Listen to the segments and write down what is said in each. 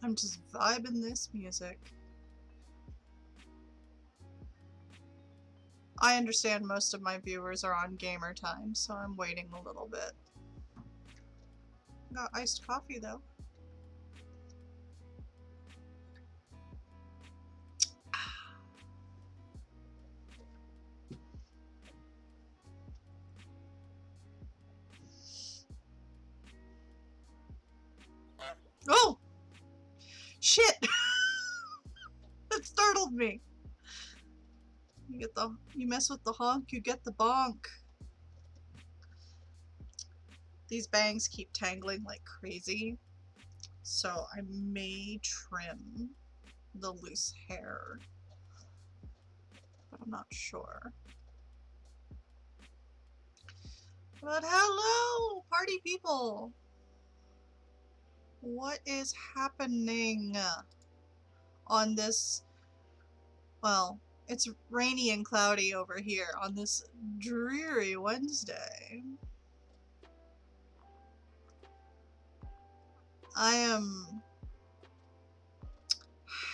I'm just vibing this music. I understand most of my viewers are on gamer time, so I'm waiting a little bit. Got iced coffee though. Oh! Shit! That startled me. You mess with the honk, you get the bonk. These bangs keep tangling like crazy, so I may trim the loose hair, but I'm not sure. But hello, party people! What is happening on this, well, it's rainy and cloudy over here on this dreary Wednesday. I am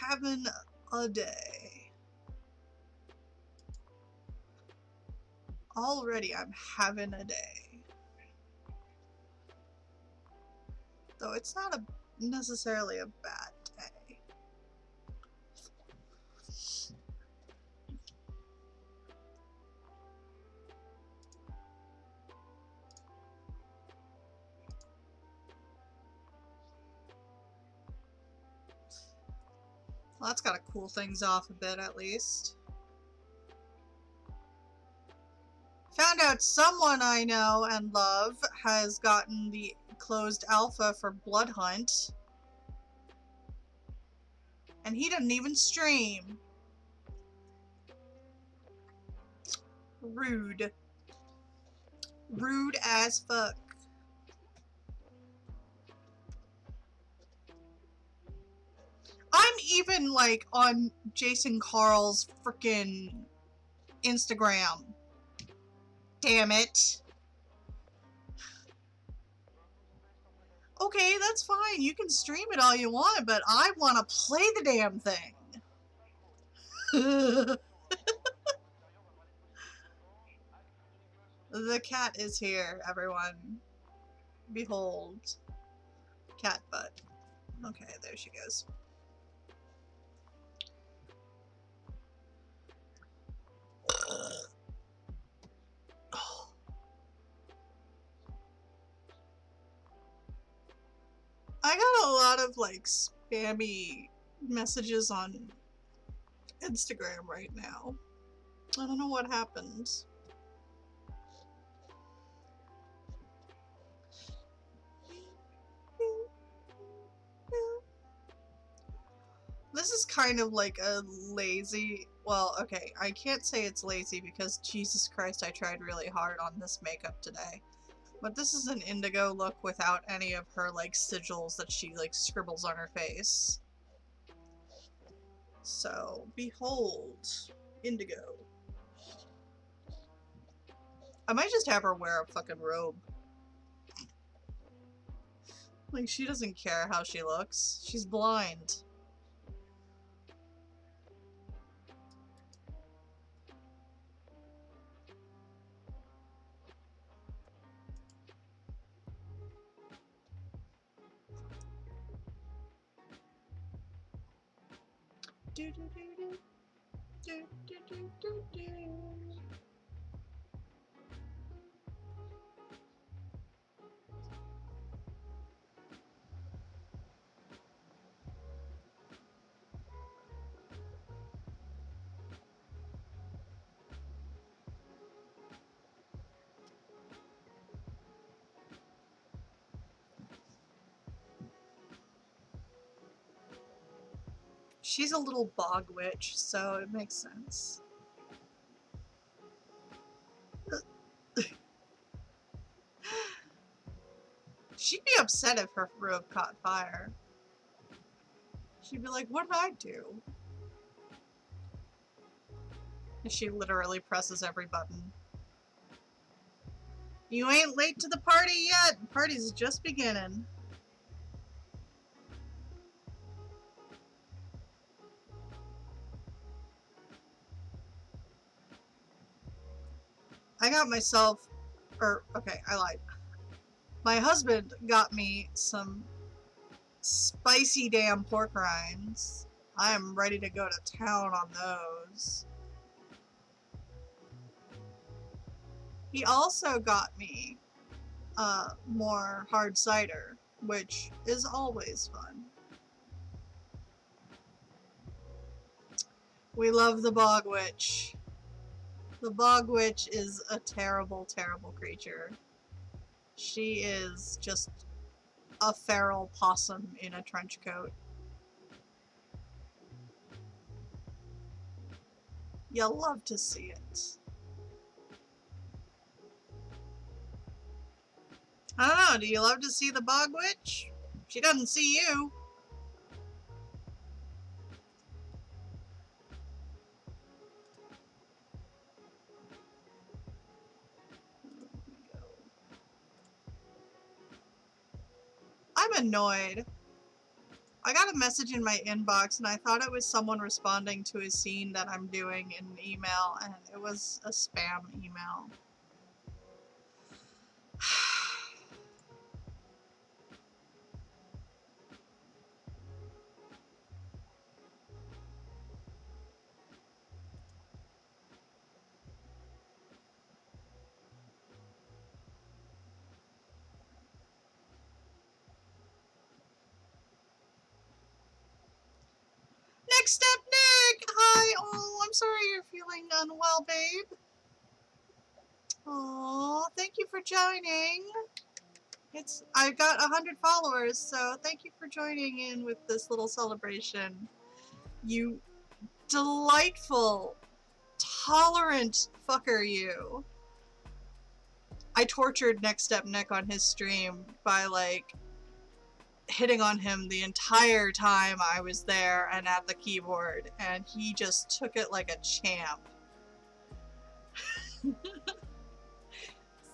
having a day. Already I'm having a day. Though it's not necessarily a bad day. Well, that's gotta cool things off a bit at least. Found out someone I know and love has gotten the closed alpha for Bloodhunt. And he doesn't even stream. Rude. Rude as fuck. I'm even like on Jason Carl's frickin' Instagram. Damn it. Okay, that's fine. You can stream it all you want, but I want to play the damn thing. The cat is here, everyone. Behold. Cat butt. Okay, there she goes. I got a lot of like spammy messages on Instagram right now. I don't know what happened. This is kind of like a lazy, well, okay, I can't say it's lazy because Jesus Christ, I tried really hard on this makeup today. But this is an indigo look without any of her like sigils that she like scribbles on her face. So, behold, indigo. I might just have her wear a fucking robe. Like, she doesn't care how she looks. She's blind. Do do do do. Do do do do do. She's a little bog witch, so it makes sense. She'd be upset if her robe caught fire. She'd be like, what did I do? And she literally presses every button. You ain't late to the party yet! The party's just beginning. I got myself, okay, I lied. My husband got me some spicy damn pork rinds. I am ready to go to town on those. He also got me more hard cider, which is always fun. We love the Bog Witch. The Bog Witch is a terrible, terrible creature. She is just a feral possum in a trench coat. You'll love to see it. I don't know, do you love to see the Bog Witch? She doesn't see you. I'm annoyed. I got a message in my inbox and I thought it was someone responding to a scene that I'm doing in email, and it was a spam email. Next Step Nick! Hi! Oh, I'm sorry you're feeling unwell, babe. Oh, thank you for joining. I've got 100 followers, so thank you for joining in with this little celebration. You delightful, tolerant fucker, you. I tortured Next Step Nick on his stream by, like, hitting on him the entire time I was there and at the keyboard, and he just took it like a champ.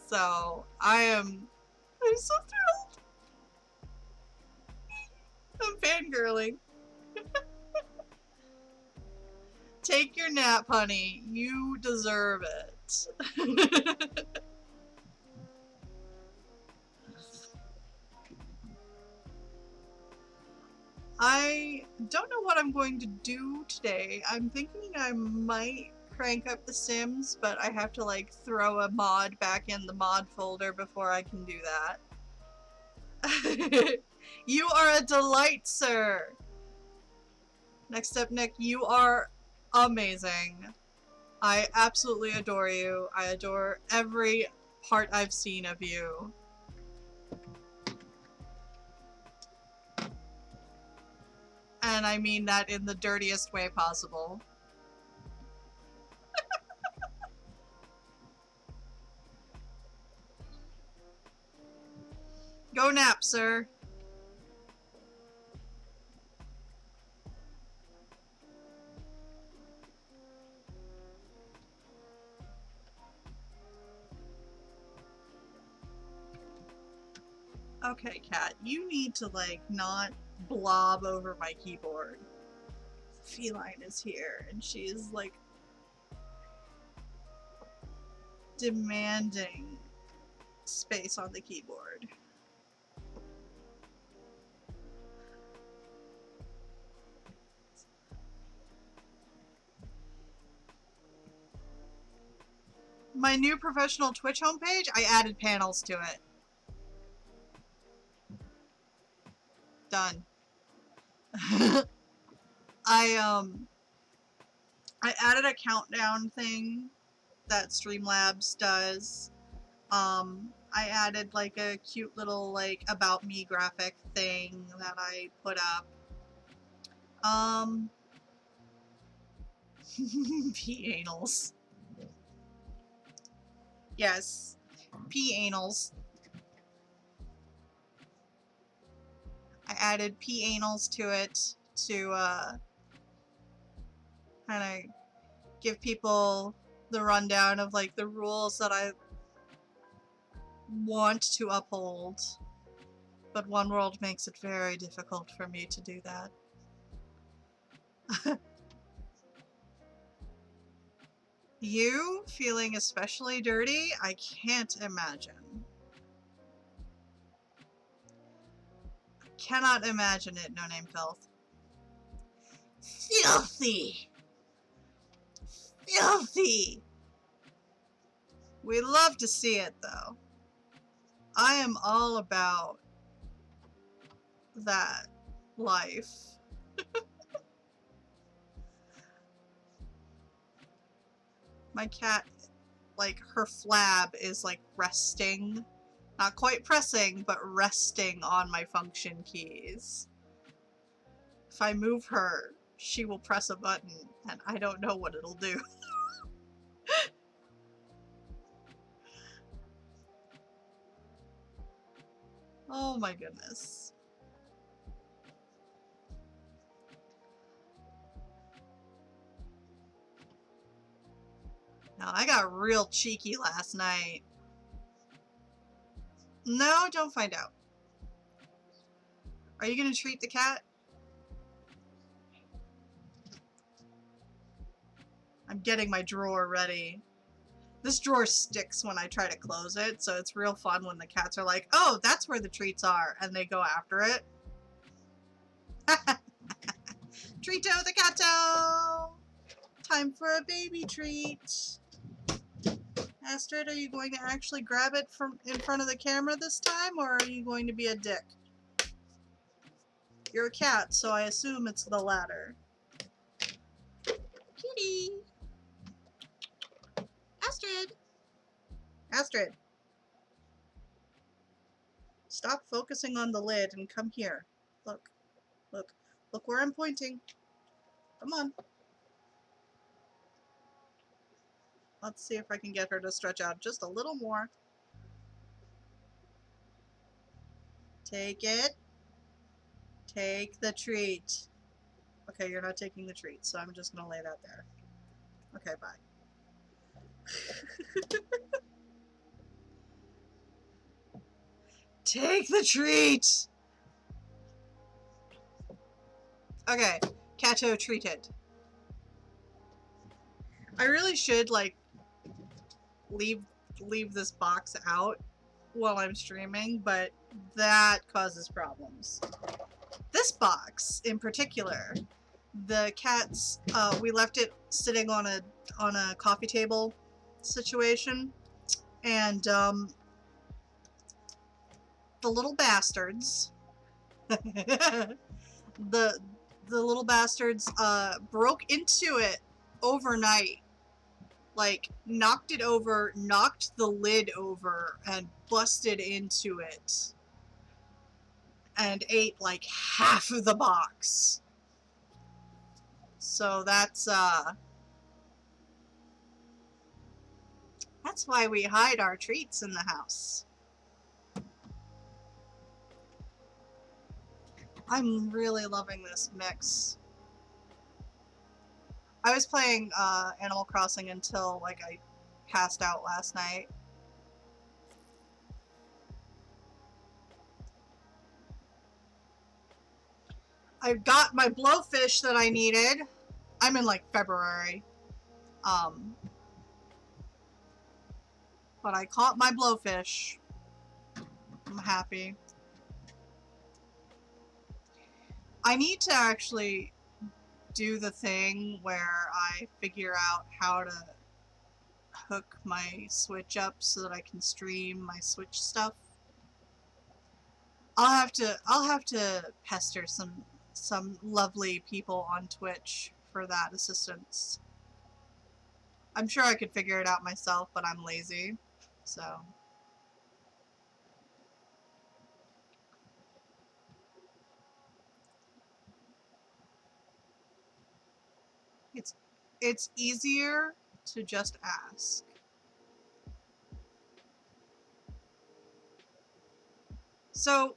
So, I'm so thrilled. I'm fangirling. Take your nap, honey. You deserve it. I don't know what I'm going to do today. I'm thinking I might crank up The Sims, but I have to like throw a mod back in the mod folder before I can do that. You are a delight, sir! Next up, Nick, you are amazing. I absolutely adore you. I adore every part I've seen of you. And I mean that in the dirtiest way possible. Go nap, sir. Okay, Cat, you need to, like, not blob over my keyboard. Feline is here, and she is, like, demanding space on the keyboard. My new professional Twitch homepage, I added panels to it. Done. I added a countdown thing that Streamlabs does. I added like a cute little like about me graphic thing that I put up. P anals. Yes. P anals. I added P anals to it to kind of give people the rundown of like the rules that I want to uphold. But One World makes it very difficult for me to do that. You feeling especially dirty? I can't imagine. I cannot imagine it, No Name Filth. Filthy! Filthy! We love to see it, though. I am all about that life. My cat, like, her flab is, like, resting. Not quite pressing, but resting on my function keys. If I move her, she will press a button, and I don't know what it'll do. Oh my goodness. Now, I got real cheeky last night. No, don't find out. Are you gonna treat the cat? I'm getting my drawer ready. This drawer sticks when I try to close it, so it's real fun when the cats are like, oh, that's where the treats are, and they go after it. Treato the catto! Time for a baby treat. Astrid, are you going to actually grab it from in front of the camera this time, or are you going to be a dick? You're a cat, so I assume it's the latter. Kitty! Astrid! Astrid! Stop focusing on the lid and come here. Look. Look. Look where I'm pointing. Come on. Let's see if I can get her to stretch out just a little more. Take it. Take the treat. Okay, you're not taking the treat, so I'm just gonna lay that there. Okay, bye. Take the treat! Okay, Catto treated. I really should, like, leave this box out while I'm streaming, but that causes problems. This box, in particular, the cat's, we left it sitting on a coffee table situation, and, the little bastards, the little bastards, broke into it overnight. Like, knocked it over, knocked the lid over, and busted into it. And ate, like, half of the box. So that's why we hide our treats in the house. I'm really loving this mix. I was playing Animal Crossing until, like, I passed out last night. I got my blowfish that I needed. I'm in, like, February. But I caught my blowfish. I'm happy. I need to actually do the thing where I figure out how to hook my Switch up so that I can stream my Switch stuff. I'll have to pester some lovely people on Twitch for that assistance. I'm sure I could figure it out myself, but I'm lazy, so. it's easier to just ask. So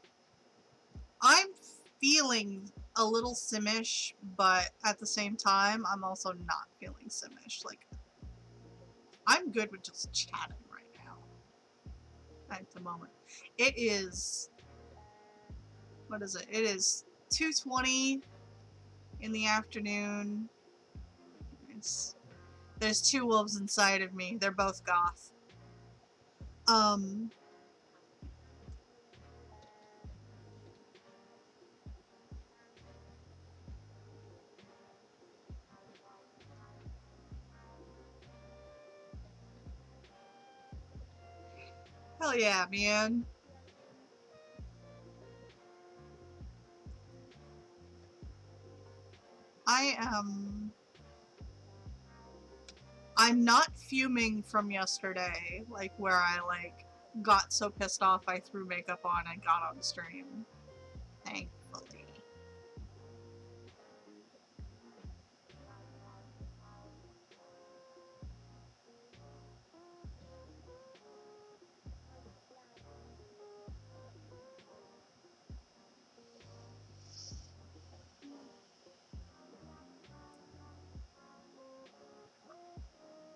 I'm feeling a little Simish, but at the same time, I'm also not feeling Simish. Like, I'm good with just chatting right now. At the moment. It is... What is it? It is 2:20 in the afternoon. There's two wolves inside of me. They're both goth. Hell yeah, man. I'm not fuming from yesterday, like where I like got so pissed off I threw makeup on and got on stream. Thankfully.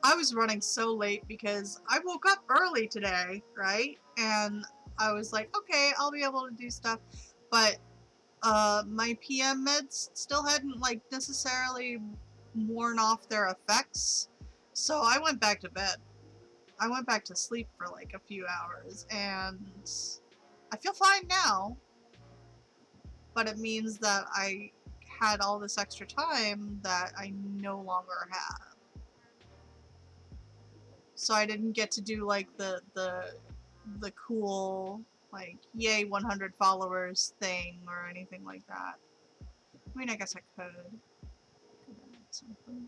I was running so late because I woke up early today, right? And I was like, okay, I'll be able to do stuff. But my PM meds still hadn't like necessarily worn off their effects. So I went back to bed. I went back to sleep for like a few hours and I feel fine now. But it means that I had all this extra time that I no longer have. So I didn't get to do like the cool like yay 100 followers thing or anything like that. I mean, I guess I could. Something.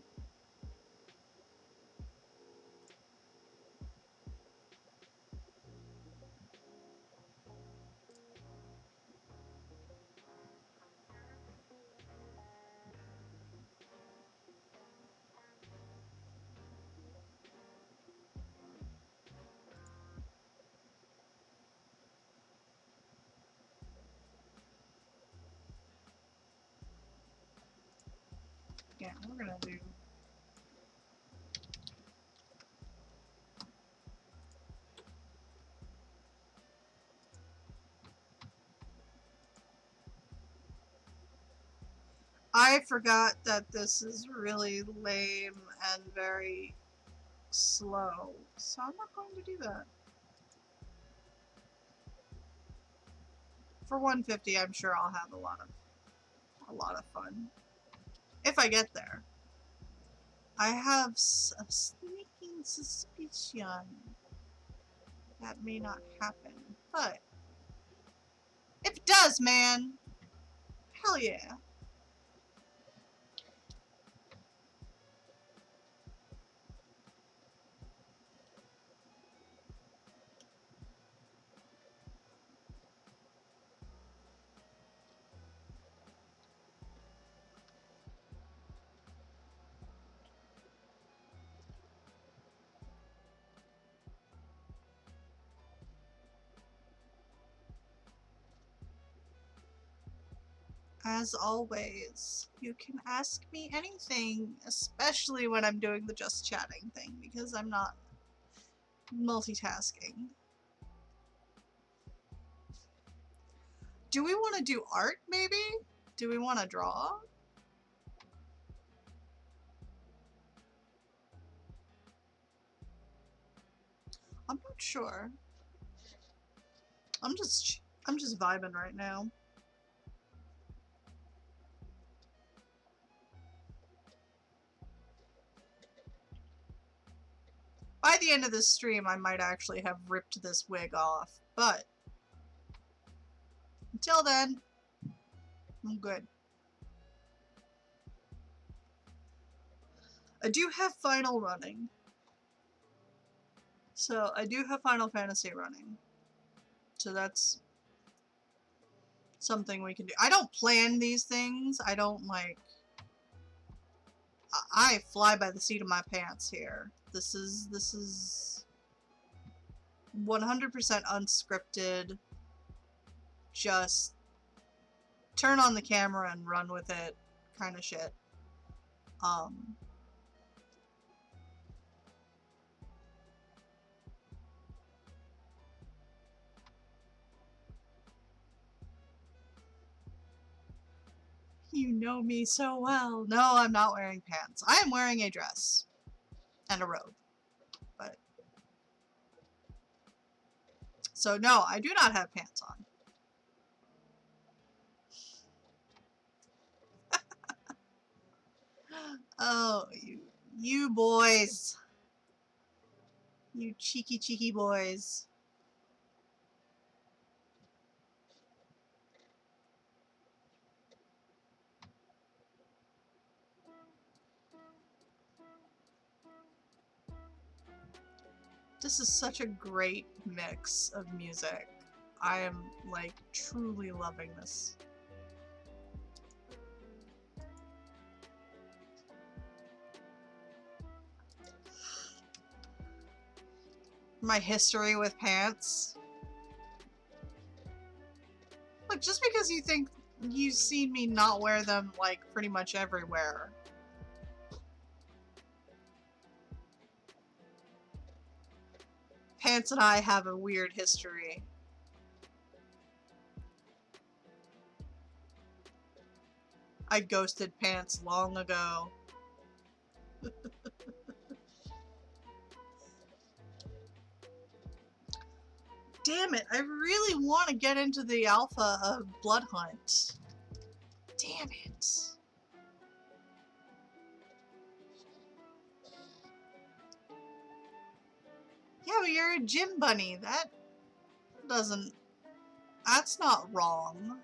Yeah, we're gonna do. I forgot that this is really lame and very slow, so I'm not going to do that. For 150, I'm sure I'll have a lot of fun. If I get there. I have a sneaking suspicion that may not happen, but if it does, man, hell yeah. As always, you can ask me anything, especially when I'm doing the just chatting thing, because I'm not multitasking. Do we want to do art, maybe? Do we want to draw? I'm not sure. I'm just vibing right now. By the end of this stream, I might actually have ripped this wig off, but until then, I'm good. I do have Final running. So, I do have Final Fantasy running. So that's something we can do. I don't plan these things. I don't, like... I fly by the seat of my pants here. This is 100% unscripted. Just turn on the camera and run with it kind of shit. You know me so well. No, I'm not wearing pants. I am wearing a dress. And a robe. But... So no, I do not have pants on. Oh, you boys. You cheeky boys. This is such a great mix of music. I am, like, truly loving this. My history with pants. Look, just because you think you've seen me not wear them, like, pretty much everywhere. Pants and I have a weird history. I ghosted Pants long ago. Damn it, I really want to get into the alpha of Blood Hunt. Damn it. Yeah, but you're a gym bunny. That doesn't... That's not wrong.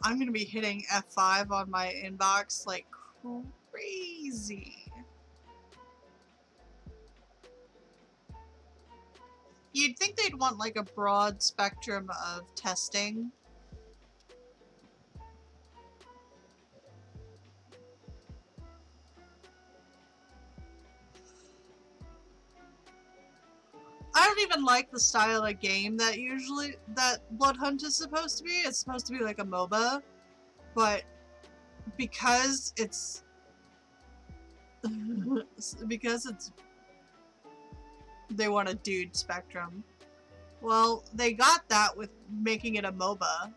I'm gonna be hitting F5 on my inbox like crazy. You'd think they'd want like a broad spectrum of testing. I don't even like the style of game that Blood Hunt is supposed to be. It's supposed to be like a MOBA, but because it's they want a dude spectrum. Well, they got that with making it a MOBA.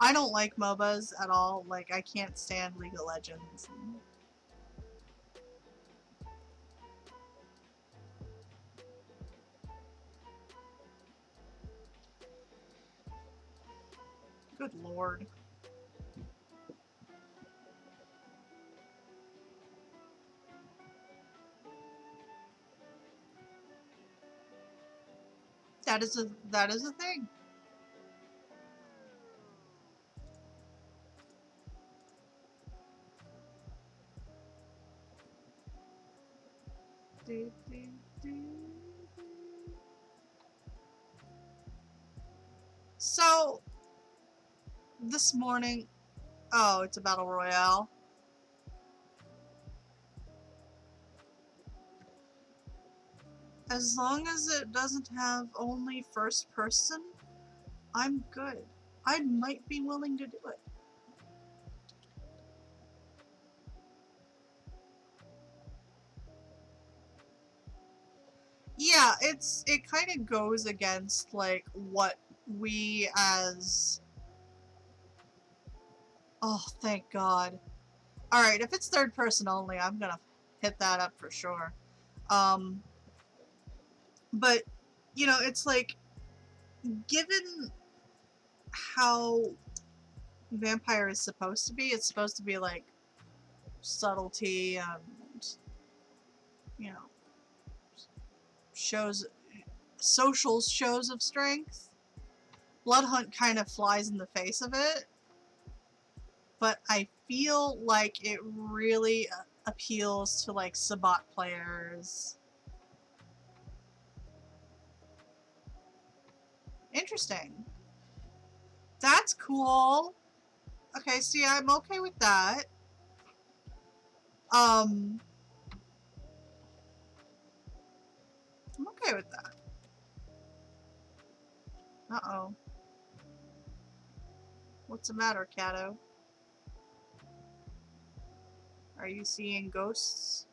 I don't like MOBAs at all. Like, I can't stand League of Legends. Good lord. That is a thing. So, this morning... Oh, it's a battle royale. As long as it doesn't have only first person, I'm good. I might be willing to do it. Yeah, it kind of goes against, like, what we as... Oh, thank God. Alright, if it's third person only, I'm gonna hit that up for sure. But, you know, it's like, given how vampire is supposed to be. It's supposed to be like subtlety and, you know, social shows of strength. Bloodhunt kind of flies in the face of it, but I feel like it really appeals to like Sabbat players. Interesting. That's cool. Okay, see, I'm okay with that. I'm okay with that. Uh-oh. What's the matter, Kato? Are you seeing ghosts?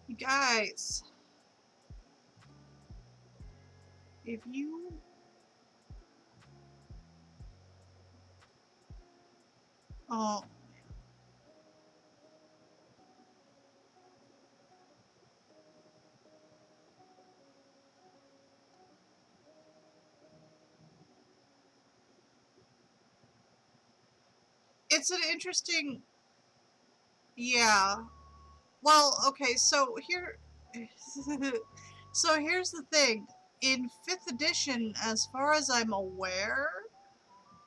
You guys, if you... Oh. It's an interesting... Yeah. Well, okay, so here... So here's the thing. In 5th edition, as far as I'm aware,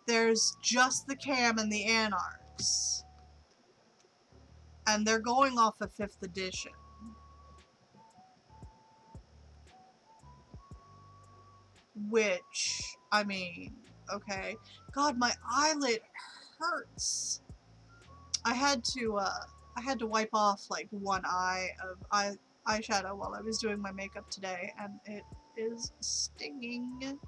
there's just the Cam and the Anarchs. And they're going off of 5th edition. Which, I mean, okay. God, my eyelid hurts. I had to wipe off like one eye of eyeshadow while I was doing my makeup today, and it is stinging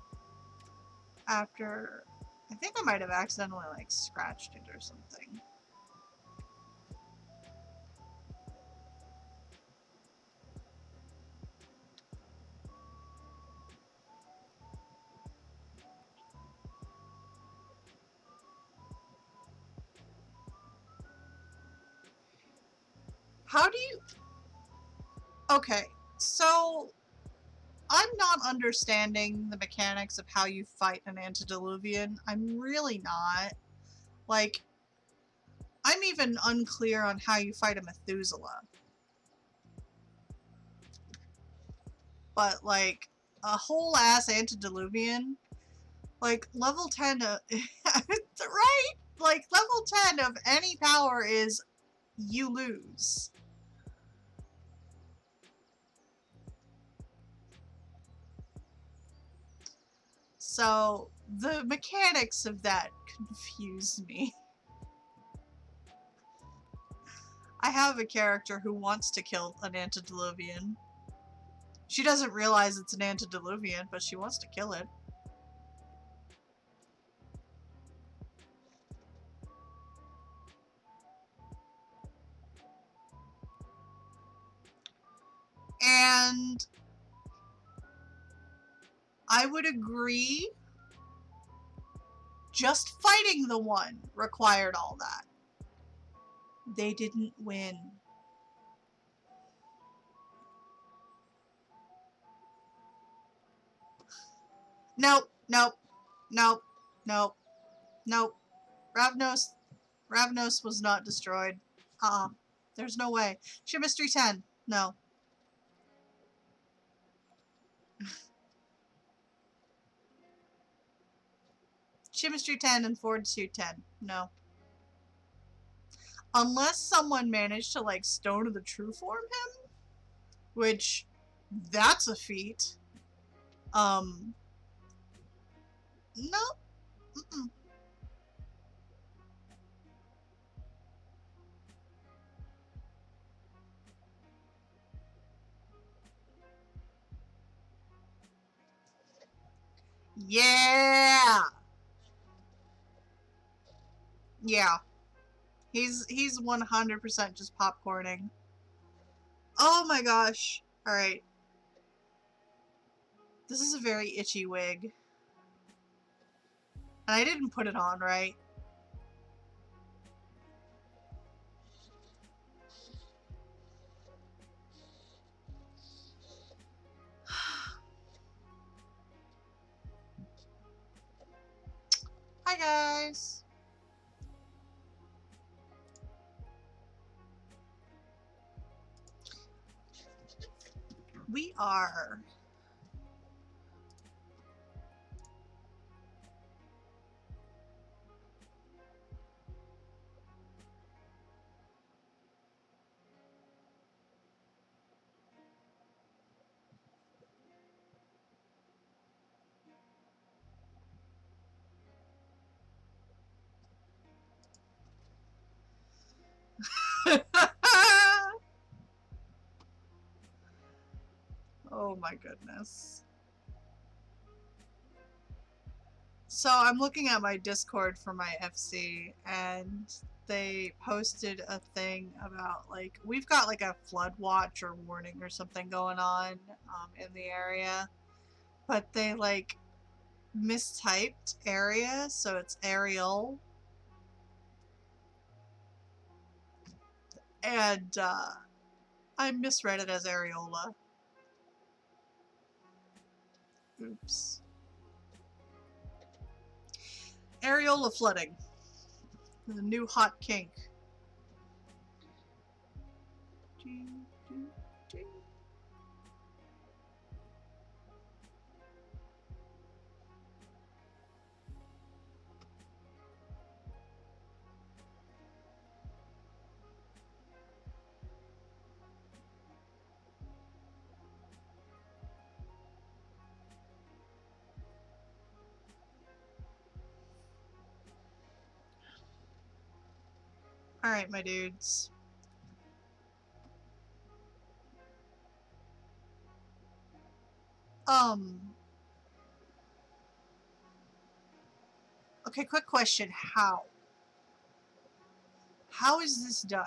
after... I think I might have accidentally like scratched it or something. How do you... Okay, so I'm not understanding the mechanics of how you fight an antediluvian. I'm really not. Like, I'm even unclear on how you fight a Methuselah. But, like, a whole ass antediluvian, like, level 10 of... right? Like, level 10 of any power is you lose. So, the mechanics of that confuse me. I have a character who wants to kill an antediluvian. She doesn't realize it's an antediluvian, but she wants to kill it. And I would agree, just fighting the one required all that. They didn't win. Nope, nope, nope, nope, nope. Ravnos was not destroyed. There's no way. Chemistry 10. No. Chemistry 10 and Fortitude 10. No. Unless someone managed to, like, Stone of the True Form him, which, that's a feat. No. Mm-mm. Yeah! Yeah. He's 100% just popcorning. Oh my gosh. Alright. This is a very itchy wig. And I didn't put it on, right? Hi guys! We are... Oh my goodness. So I'm looking at my Discord for my FC, and they posted a thing about, like, we've got like a flood watch or warning or something going on in the area, but they like mistyped area, so it's Ariel, and I misread it as Areola. Oops. Areola flooding. The new hot kink. Alright, my dudes. Okay, quick question. How? How is this done?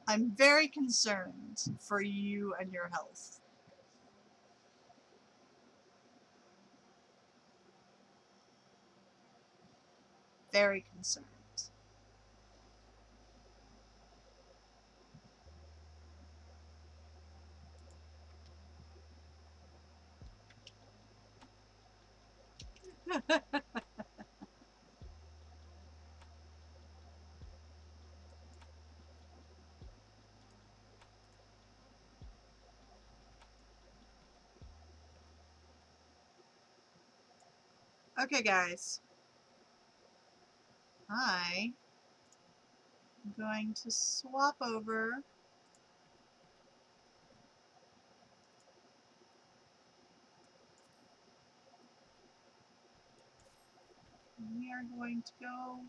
I'm very concerned for you and your health. Very concerned. Okay, guys. I am going to swap over. We are going to go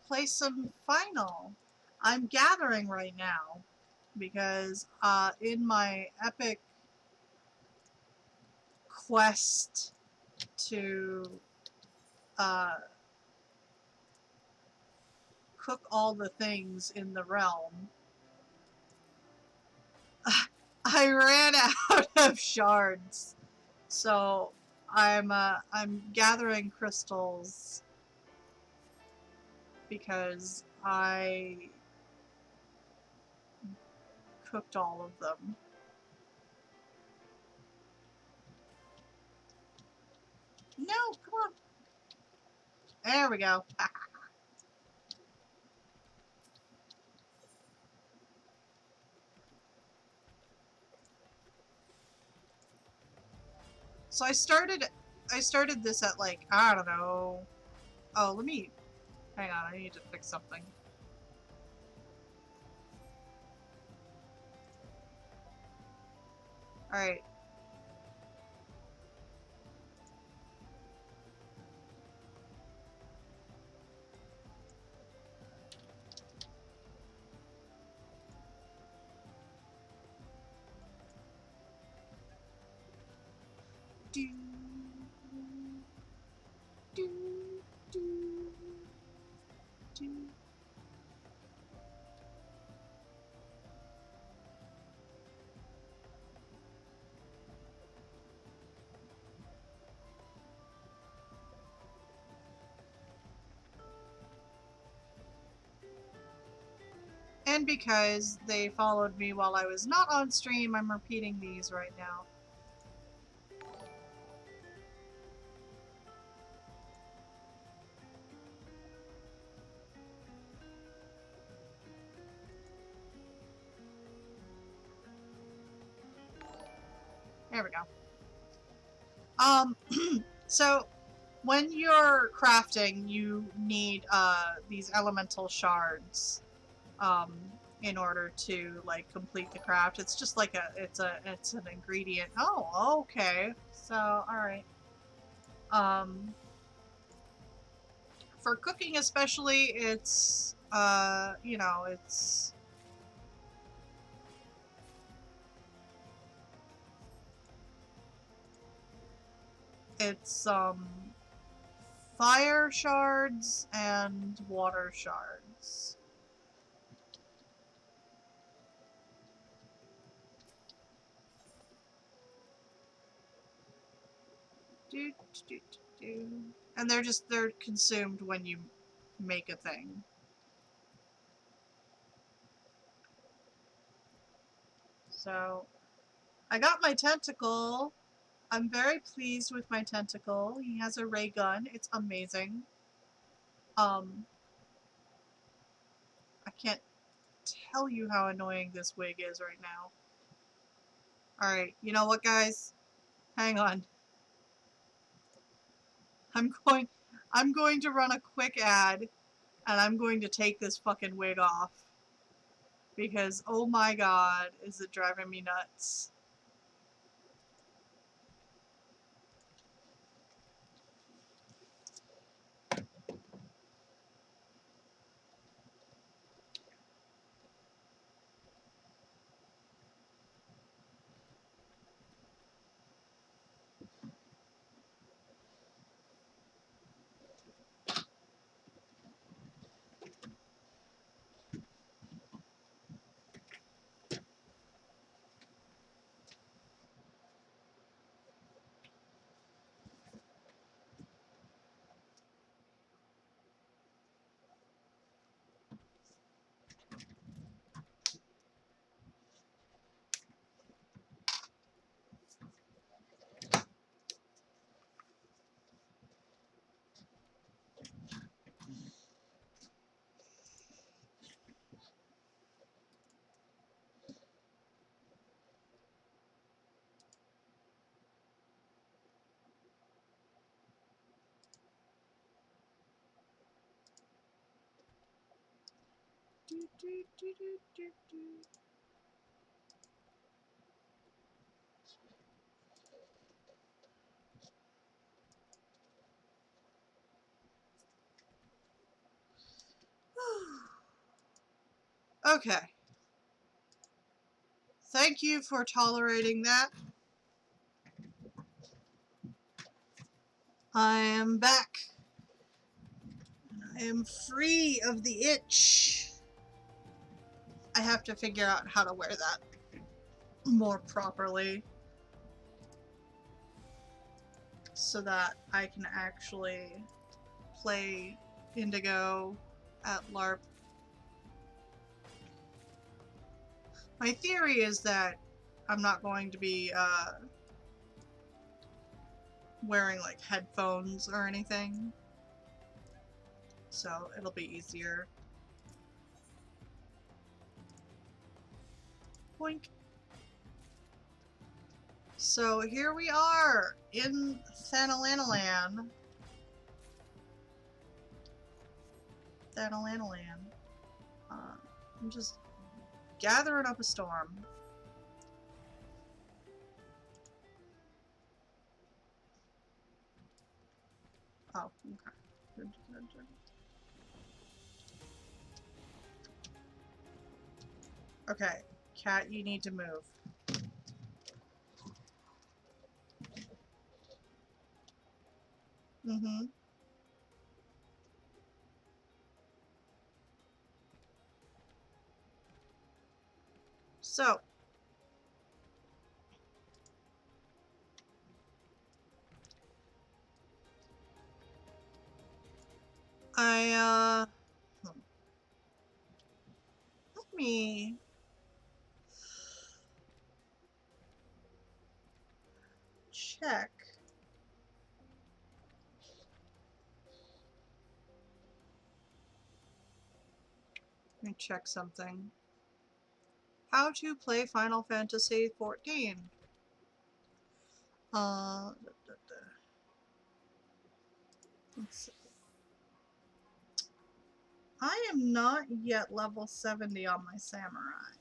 play some Final. I'm gathering right now because in my epic quest to cook all the things in the realm, I ran out of shards. So I'm gathering crystals because I cooked all of them. No, come on. There we go. So I started this at like, I don't know. Oh, let me, hang on, I need to fix something. Alright. Do, do, do, do. And because they followed me while I was not on stream, I'm repeating these right now. There we go. So when you're crafting, you need these elemental shards in order to like complete the craft. It's just like it's an ingredient. Oh, okay. So all right. For cooking especially, it's you know, it's fire shards and water shards. Do, do, do. And they're consumed when you make a thing. So I got my tentacle. I'm very pleased with my tentacle. He has a ray gun. It's amazing. I can't tell you how annoying this wig is right now. Alright, you know what, guys? Hang on. I'm going to run a quick ad, and I'm going to take this fucking wig off. Because, oh my god, is it driving me nuts. Okay. Thank you for tolerating that. I am back. I am free of the itch. I have to figure out how to wear that more properly so that I can actually play Indigo at LARP. My theory is that I'm not going to be wearing like headphones or anything, so it'll be easier. Boink. So here we are in Thanalanalan. I'm just gathering up a storm. Oh, okay. Okay, cat, you need to move. Mm-hmm. So, let me. Check. Let me check something. How to play Final Fantasy XIV. Let's see. I am not yet level 70 on my samurai.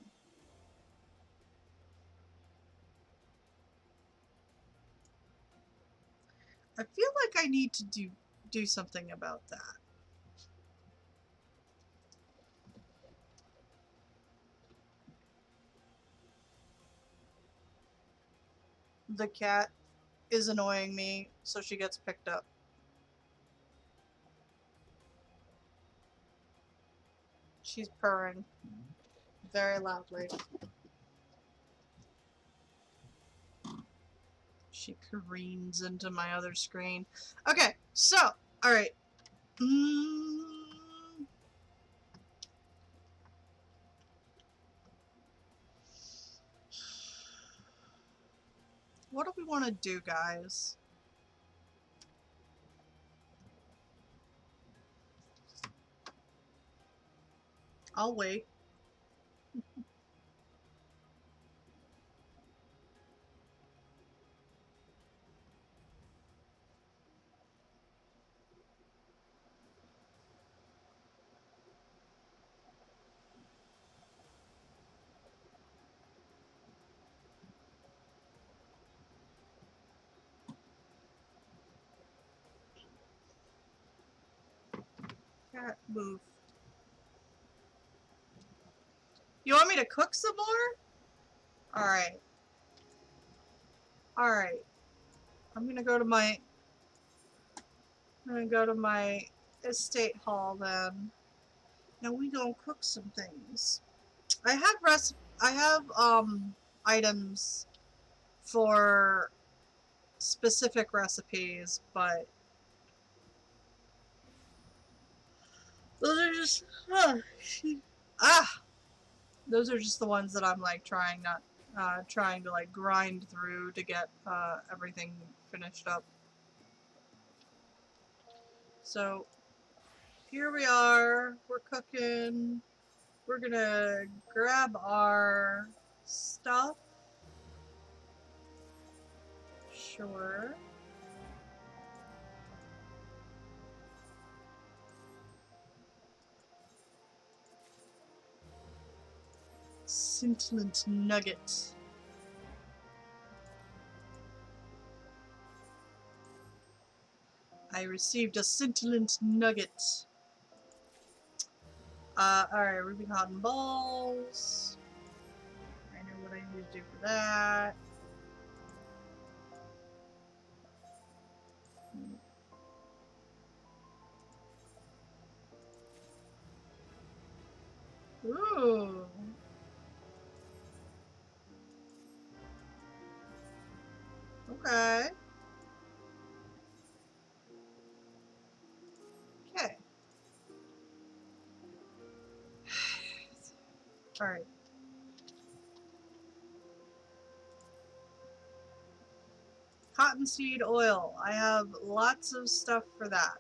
I feel like I need to do something about that. The cat is annoying me, so she gets picked up. She's purring very loudly. She careens into my other screen. Okay, so, alright. What do we want to do, guys? I'll wait. Cat, move. You want me to cook some more? Alright. Alright. I'm gonna go to my estate hall then. Now we gonna cook some things. I have items for specific recipes, but those are just those are just the ones that I'm like trying to like grind through to get everything finished up. So here we are, we're cooking. We're gonna grab our stuff. Sure. Scintillant nugget. I received a scintillant nugget. Alright, ruby cotton balls. I know what I need to do for that. Ooh. Okay. Okay. Alright. Cottonseed oil. I have lots of stuff for that.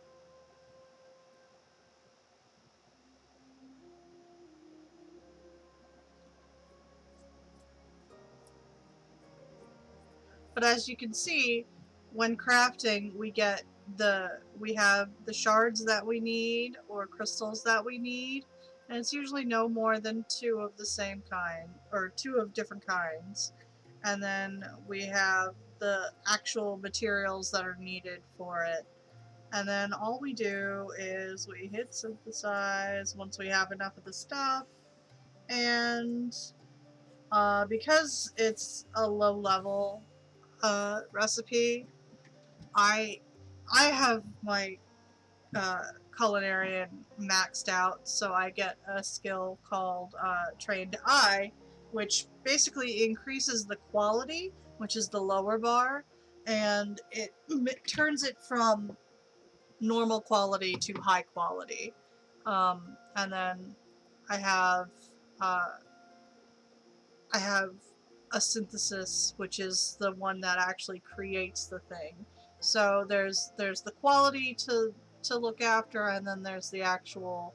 But as you can see, when crafting, we have the shards that we need or crystals that we need, and it's usually no more than 2 of the same kind, or 2 of different kinds. And then we have the actual materials that are needed for it. And then all we do is we hit synthesize once we have enough of the stuff, and because it's a low level recipe, I have my culinarian maxed out, so I get a skill called Trained Eye, which basically increases the quality, which is the lower bar, and it turns it from normal quality to high quality. And then I have I have a synthesis, which is the one that actually creates the thing. So there's the quality to look after, and then there's the actual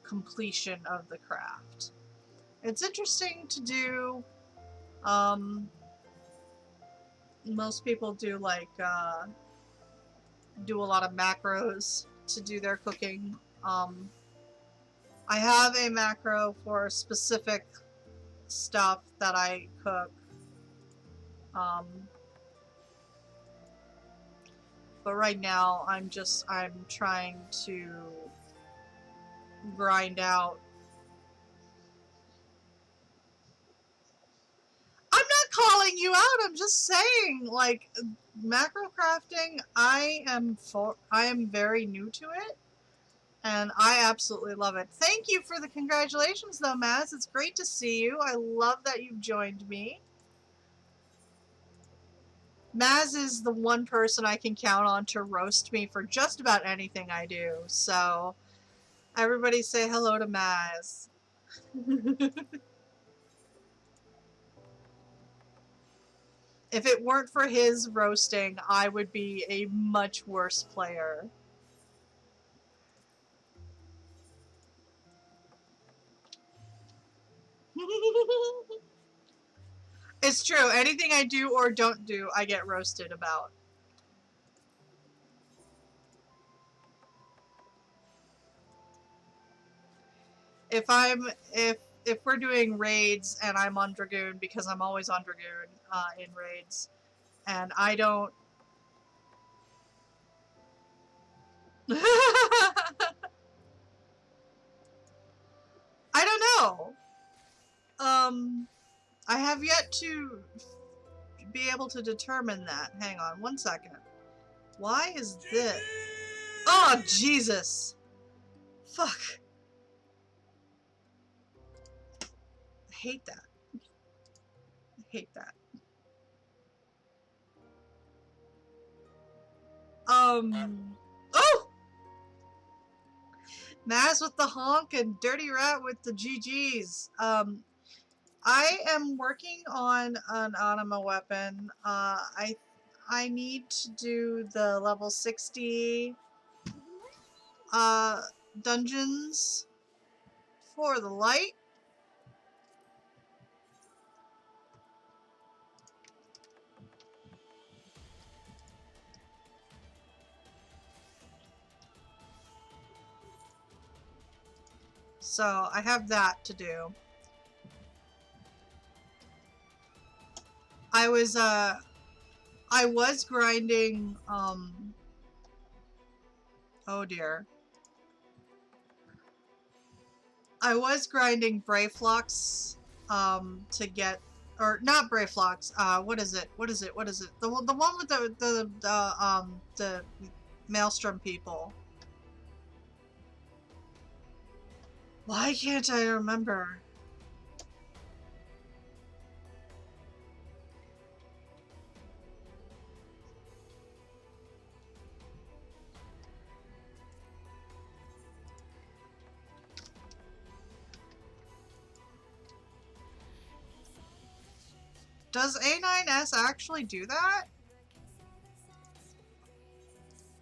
completion of the craft. It's interesting to do. Most people do like do a lot of macros to do their cooking. I have a macro for specific stuff that I cook. But right now I'm trying to grind out. I'm not calling you out, I'm just saying, like, macro crafting, I am very new to it, and I absolutely love it. Thank you for the congratulations though, Maz. It's great to see you. I love that you've joined me. Maz is the one person I can count on to roast me for just about anything I do, so everybody say hello to Maz. If it weren't for his roasting, I would be a much worse player. It's true. Anything I do or don't do, I get roasted about. If we're doing raids and I'm on Dragoon, because I'm always on Dragoon in raids, and I don't I don't know. I have yet to be able to determine that. Hang on one second. Why is this? Oh, Jesus. Fuck. I hate that. I hate that. Oh! Maz with the honk and Dirty Rat with the GGs. I am working on an anima weapon. I need to do the level 60 dungeons for the light. So I have that to do. I was grinding, oh dear. I was grinding Brayflux, to get, or not Brayflux, what is it? The one with the Maelstrom people. Why can't I remember? Does A9S actually do that?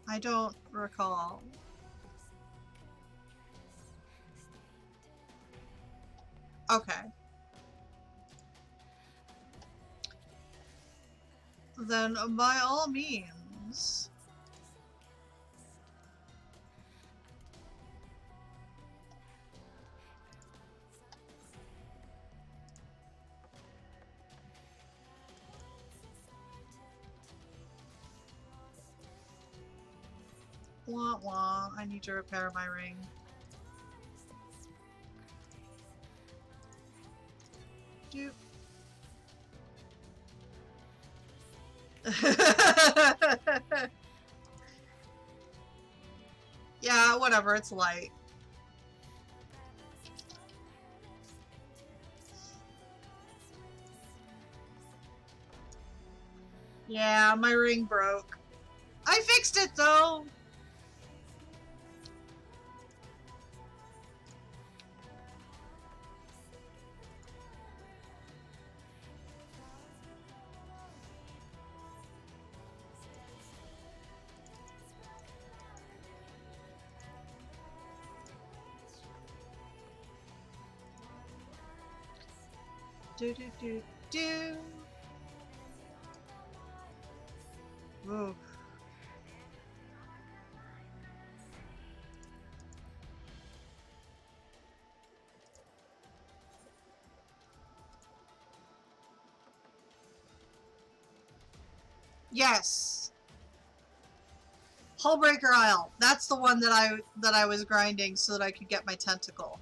I don't recall. Okay. Then by all means. Wah wah, I need to repair my ring. Doop. Yeah, whatever, it's light. Yeah, my ring broke. I fixed it though! Do do do do. Ooh. Yes. Hullbreaker Isle. That's the one that I was grinding so that I could get my tentacle.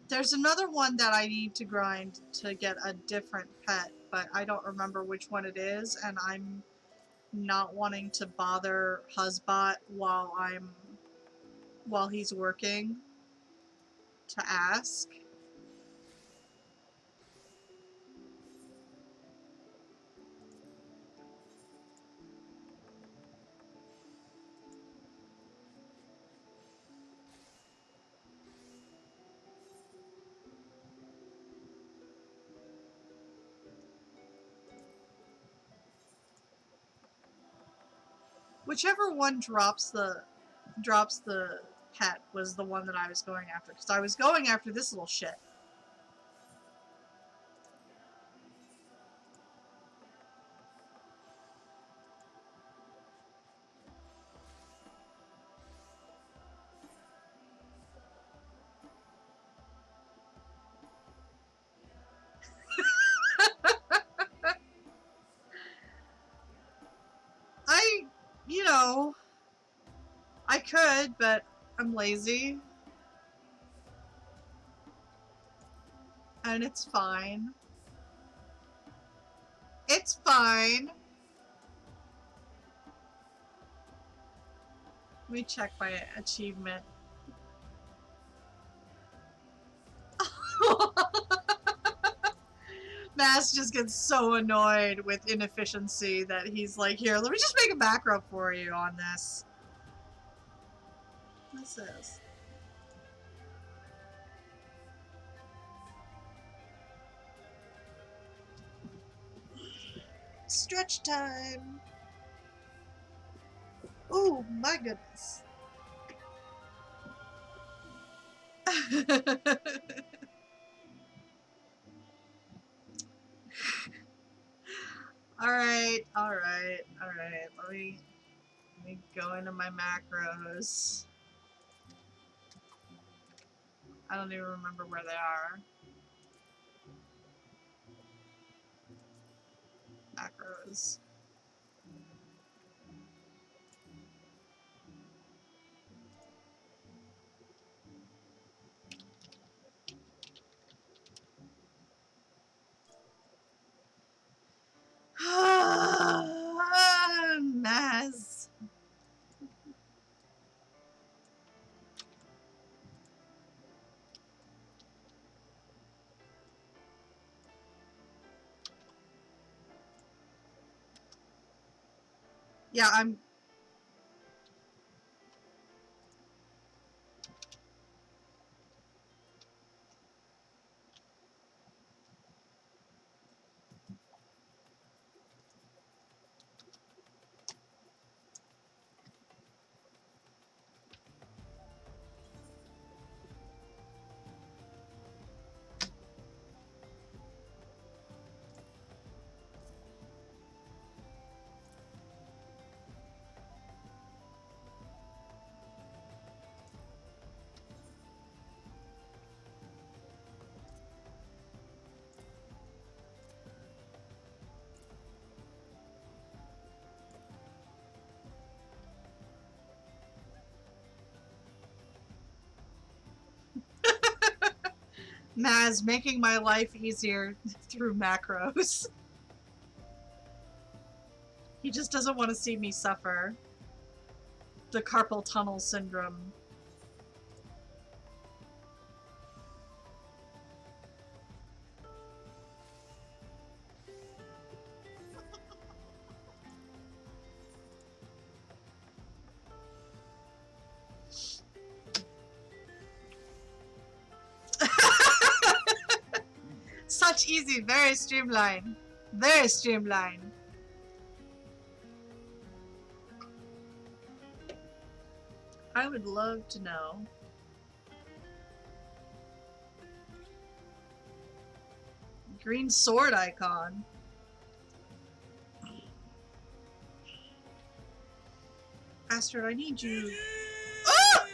There's another one that I need to grind to get a different pet, but I don't remember which one it is, and I'm not wanting to bother Husbot while he's working to ask. Whichever one drops the pet was the one that I was going after, because I was going after this little shit. You know, I could, but I'm lazy. And it's fine. It's fine. Let me check my achievement. Mass just gets so annoyed with inefficiency that he's like, here, let me just make a macro for you on this. This is. Stretch time. Oh my goodness. Alright. Let me go into my macros. I don't even remember where they are. Macros. Maz. Yeah, I'm... Maz making my life easier through macros. He just doesn't want to see me suffer. The carpal tunnel syndrome. Such easy, very streamlined. Very streamlined. I would love to know green sword icon. Astrid, I need you. Ah!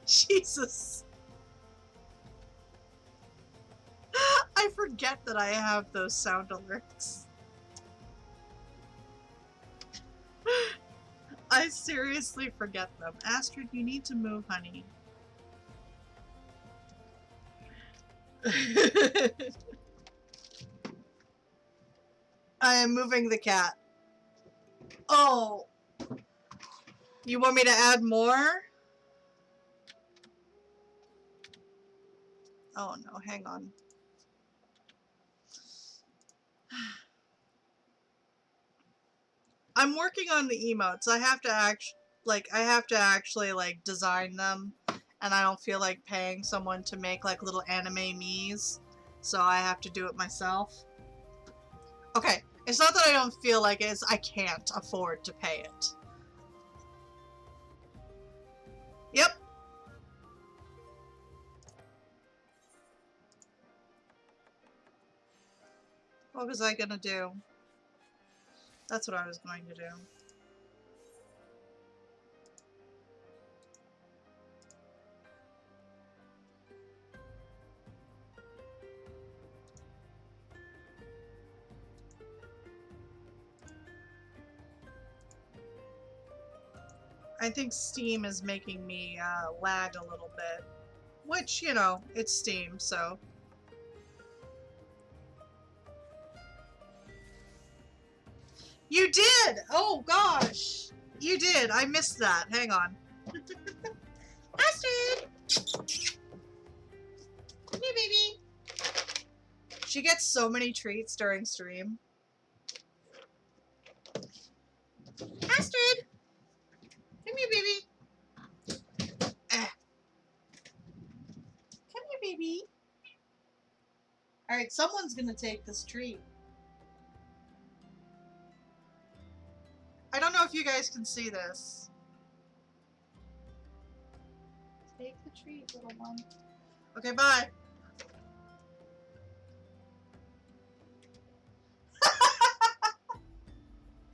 Jesus. I forget that I have those sound alerts. I seriously forget them. Astrid, you need to move, honey. I am moving the cat. Oh. You want me to add more? Oh no, hang on. I'm working on the emotes. I have to actually like design them, and I don't feel like paying someone to make like little anime me's, so I have to do it myself. Okay, it's not that I don't feel like it, it's I can't afford to pay it. Yep. What was I gonna do? That's what I was going to do. I think Steam is making me lag a little bit. Which, you know, it's Steam, so... You did! Oh gosh! You did! I missed that. Hang on. Astrid! Come here, baby! She gets so many treats during stream. Astrid! Come here, baby! Eh. Come here, baby! Alright, someone's gonna take this treat. I don't know if you guys can see this. Take the treat, little one. Okay, bye.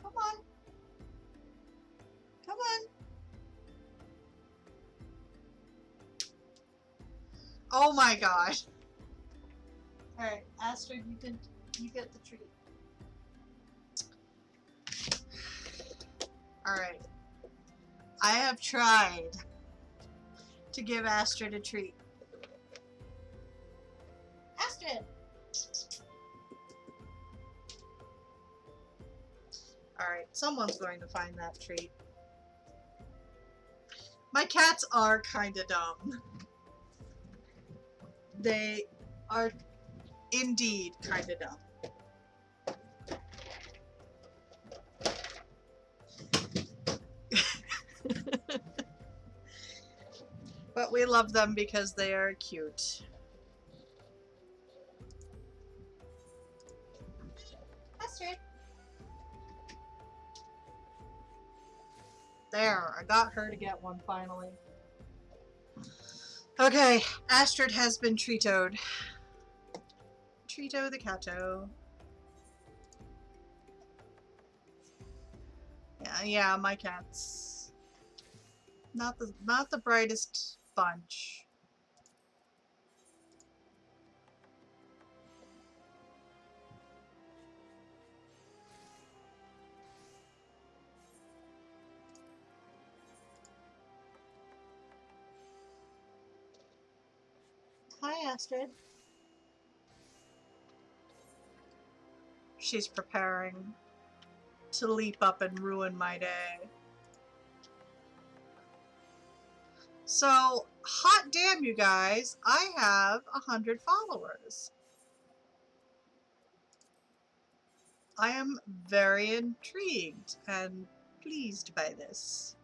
Come on. Come on. Oh my gosh. Alright, Astrid, you get the treat. Alright. I have tried to give Astrid a treat. Astrid! Alright, someone's going to find that treat. My cats are kinda dumb. They are indeed kinda dumb. But we love them because they are cute. Astrid. There, I got her to get one finally. Okay, Astrid has been treatoed. Treato the catto. Yeah, my cats. Not the brightest bunch. Hi, Astrid. She's preparing to leap up and ruin my day. So, hot damn, you guys, I have 100 followers. I am very intrigued and pleased by this.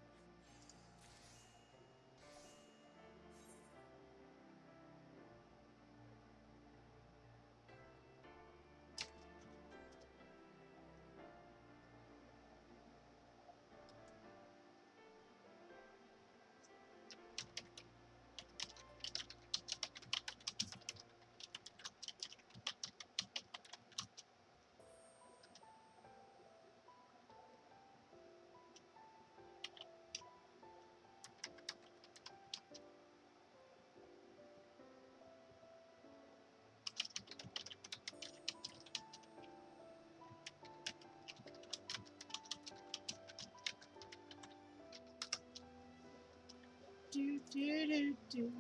Do, do, do.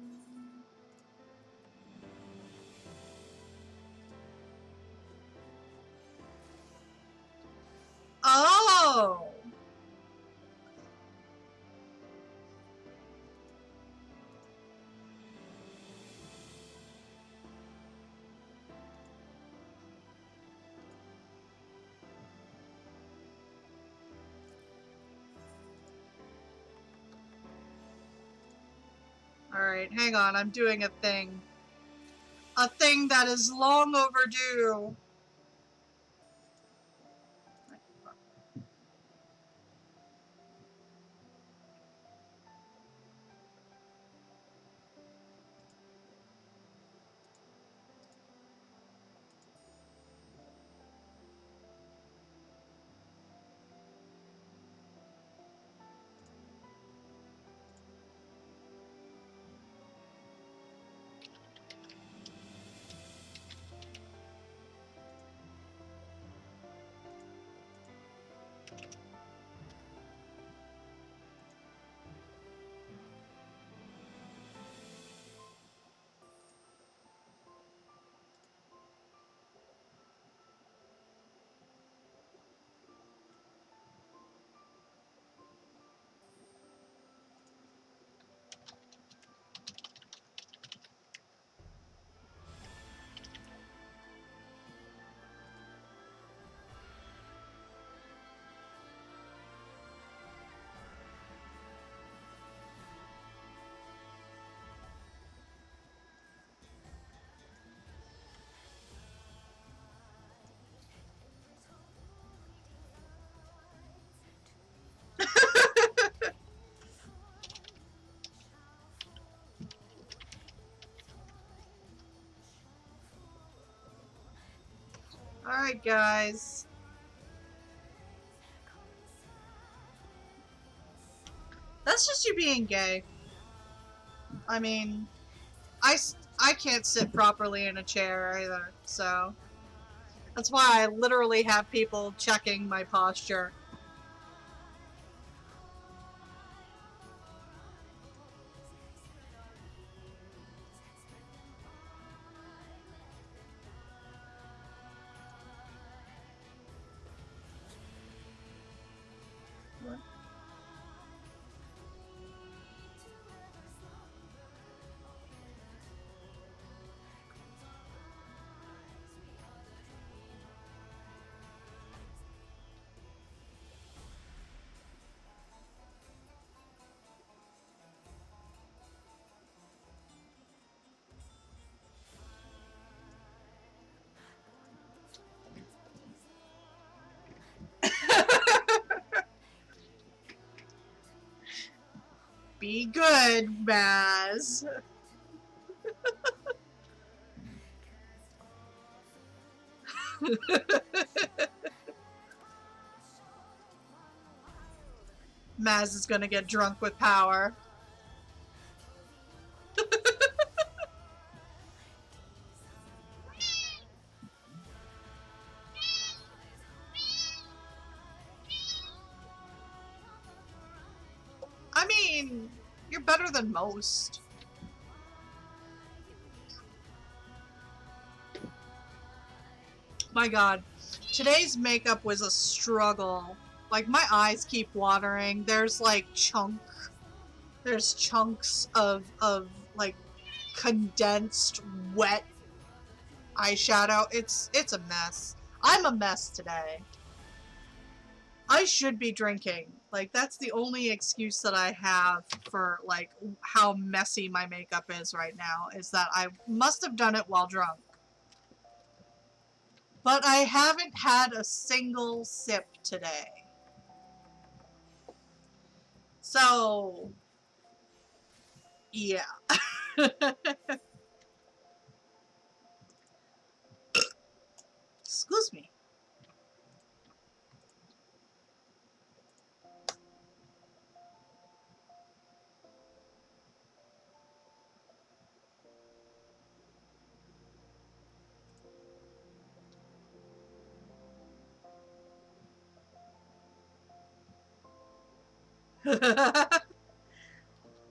Oh! Alright, hang on, I'm doing a thing. A thing that is long overdue. Alright, guys. That's just you being gay. I mean, I can't sit properly in a chair either, so that's why I literally have people checking my posture. Be good, Maz. Maz is gonna get drunk with power. I mean, you're better than most. My god. Today's makeup was a struggle. Like, my eyes keep watering. There's, like, there's chunks of, like, condensed, wet eyeshadow. It's a mess. I'm a mess today. I should be drinking. Like, that's the only excuse that I have for, like, how messy my makeup is right now, is that I must have done it while drunk. But I haven't had a single sip today. So, yeah. Excuse me.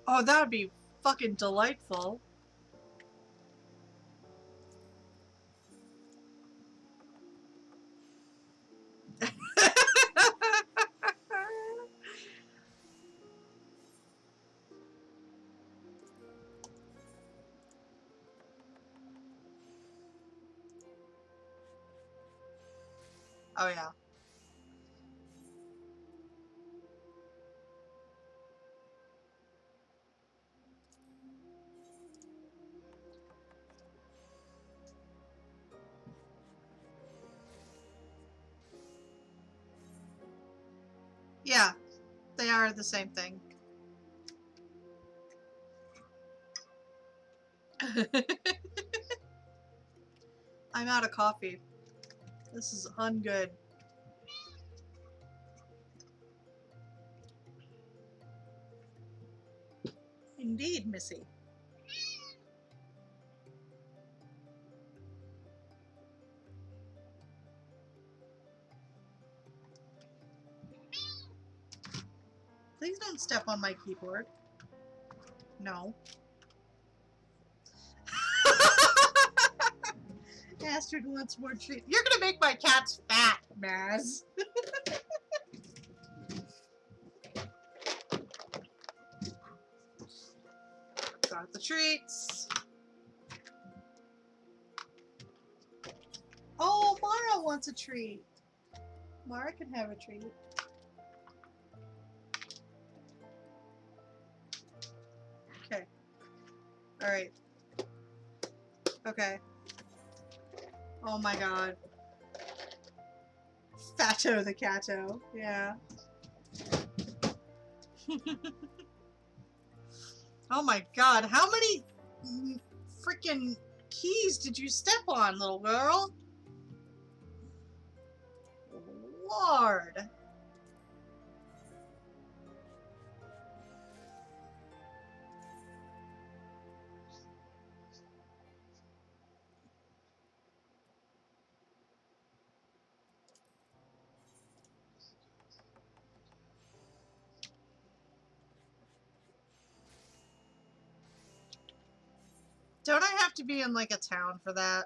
Oh, that would be fucking delightful. Oh yeah. Yeah, they are the same thing. I'm out of coffee. This is ungood. Indeed, Missy. Please don't step on my keyboard. No. Astrid wants more treat. You're gonna make my cats fat, Maz. Got the treats. Oh, Mara wants a treat. Mara can have a treat. Okay. Alright. Okay. Oh my god. Fatto the Catto. Yeah. Oh my god, how many freaking keys did you step on, little girl? Lord. Don't I have to be in like a town for that?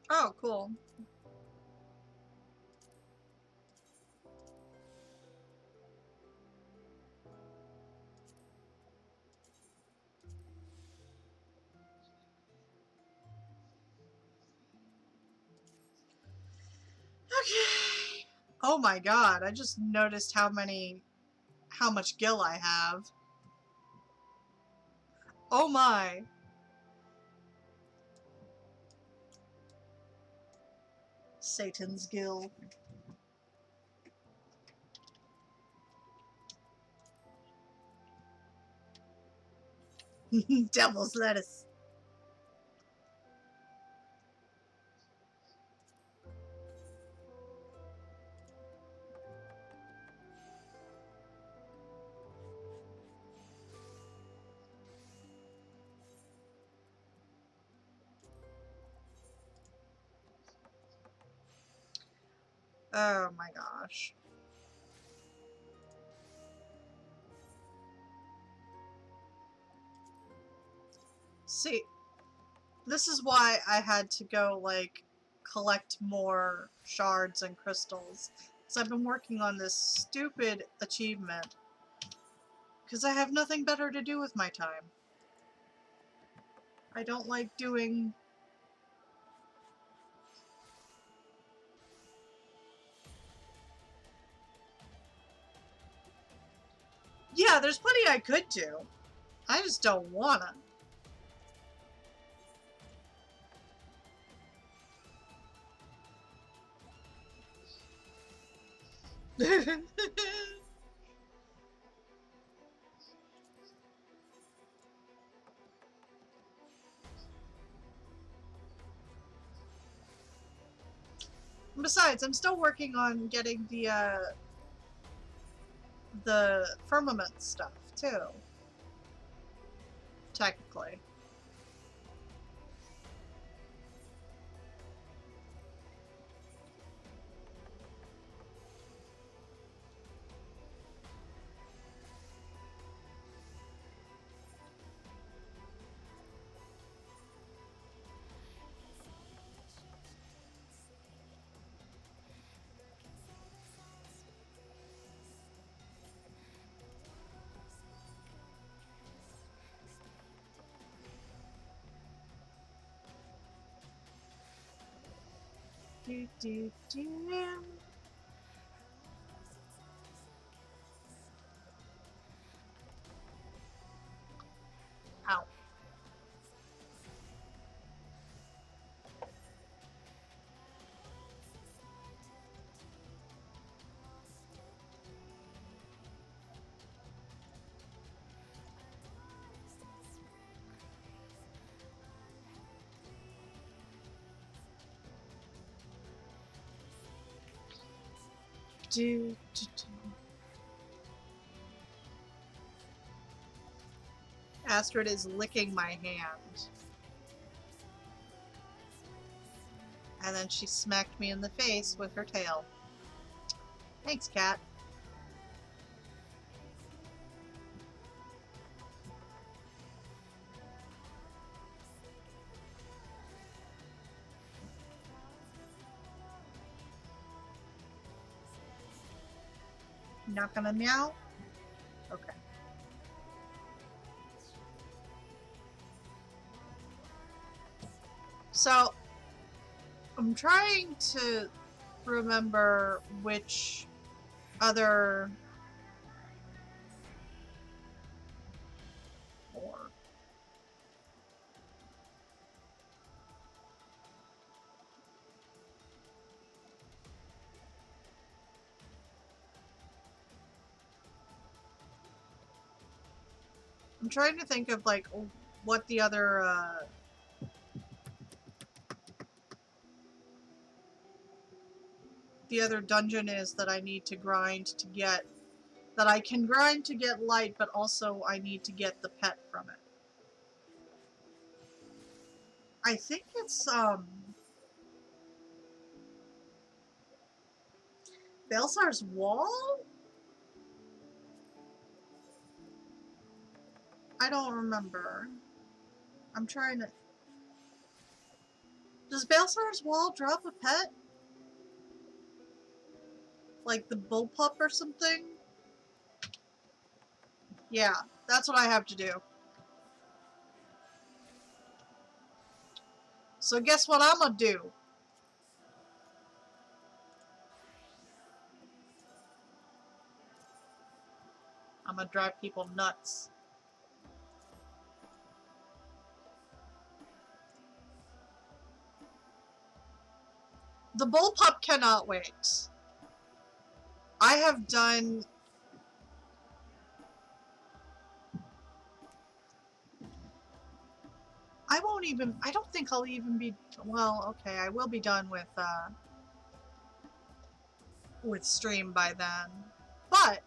Oh, cool. Okay. Oh my god, I just noticed how much gil I have. Oh my. Satan's gil. Devil's lettuce. Oh my gosh. See, this is why I had to go, like, collect more shards and crystals. Because I've been working on this stupid achievement. Because I have nothing better to do with my time. I don't like doing... Yeah, there's plenty I could do. I just don't wanna. Besides, I'm still working on getting the firmament stuff, too. Technically. Do, do, do. Ow. Do, do, do. Astrid is licking my hand. And then she smacked me in the face with her tail. Thanks, cat. Not gonna meow? Okay. So, I'm trying to remember which other... Or... I'm trying to think of, like, what the other, the other dungeon is that I need to grind to get... That I can grind to get light, but also I need to get the pet from it. I think it's, Baelsar's Wall? I don't remember. I'm trying to... Does Baelsar's Wall drop a pet? Like the bullpup or something? Yeah, that's what I have to do. So guess what I'm gonna do? I'm gonna drive people nuts. The bullpup cannot wait. I have done... I won't even... I don't think I'll even be... Well, okay, I will be done with stream by then. But...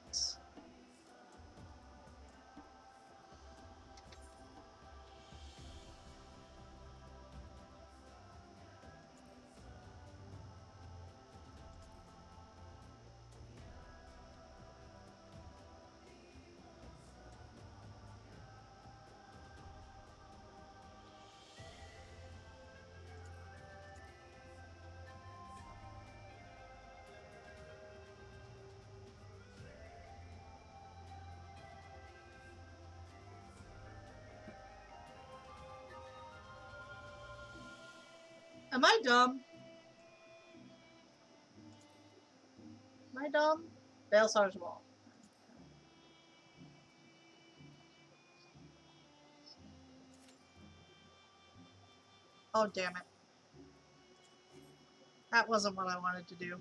Am I dumb? Am I dumb? Baelsar's Wall. Oh, damn it. That wasn't what I wanted to do.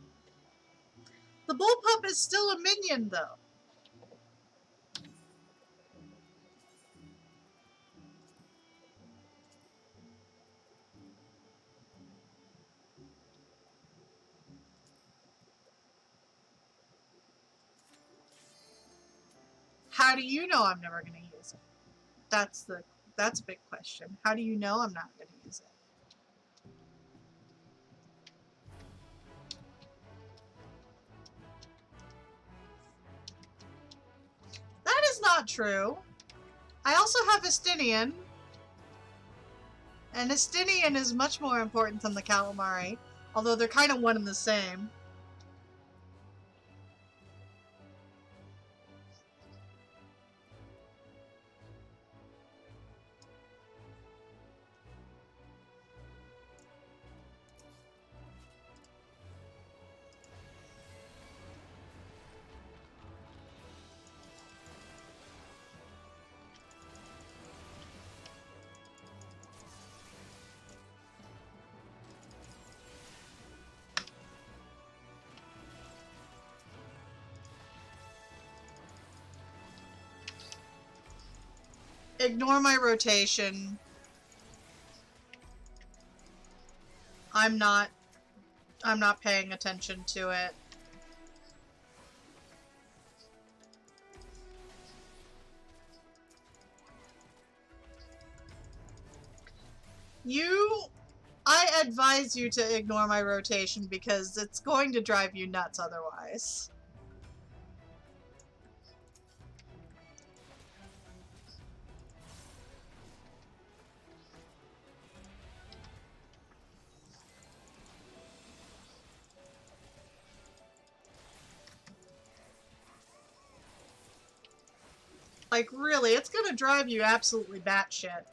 The bullpup is still a minion, though. How do you know I'm never going to use it? That's a big question. How do you know I'm not going to use it? That is not true. I also have Estinian. And Estinian is much more important than the Calamari. Although they're kind of one and the same. Ignore my rotation. I'm not paying attention to it. I advise you to ignore my rotation because it's going to drive you nuts otherwise. Like, really, it's gonna drive you absolutely batshit.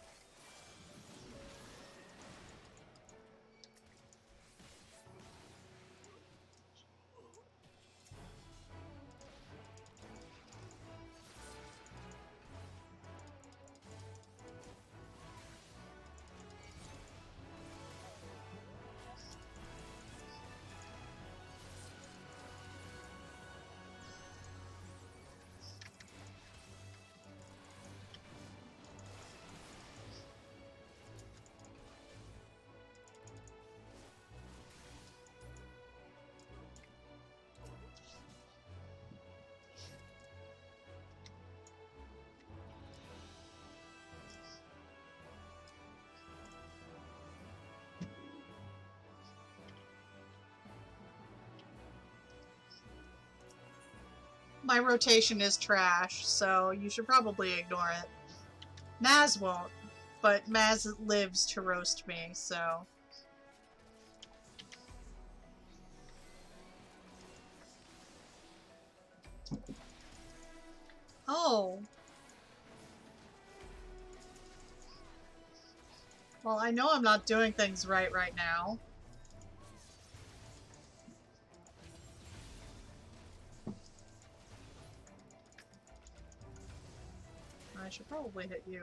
My rotation is trash, so you should probably ignore it. Maz won't, but Maz lives to roast me, so... Oh. Well, I know I'm not doing things right now. I should probably hit you.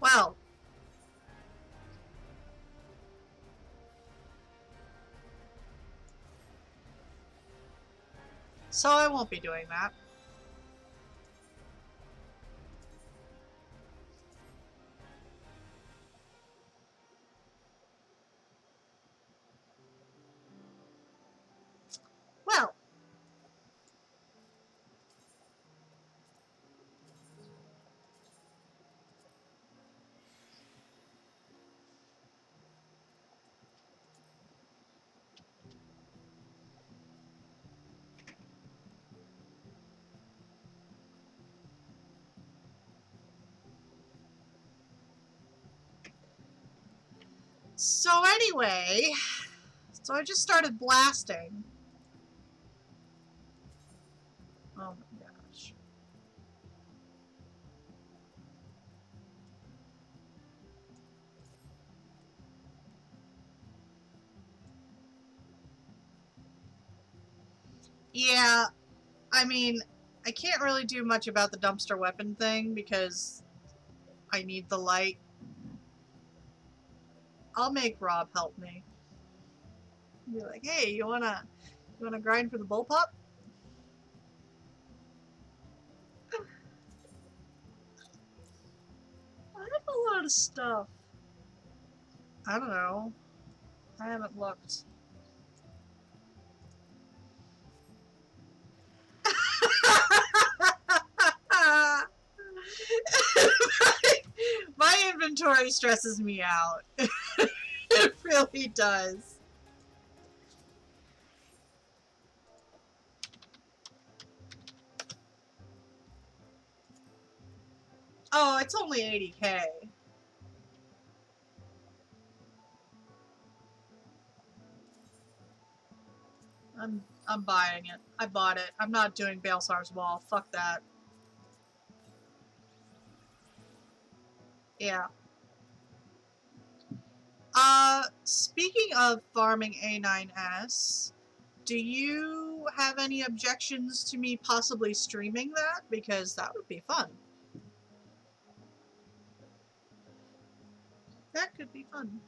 Well. So I won't be doing that. Well. So anyway, so I just started blasting. Oh my gosh. Yeah, I mean, I can't really do much about the dumpster weapon thing because I need the light. I'll make Rob help me. Be like, hey, you wanna grind for the bullpup? I have a lot of stuff. I don't know. I haven't looked. My inventory stresses me out. It really does. Oh, it's only 80K. I'm buying it. I bought it. I'm not doing Balsar's Wall. Fuck that. Yeah. Speaking of farming A9S, do you have any objections to me possibly streaming that? Because that would be fun. That could be fun.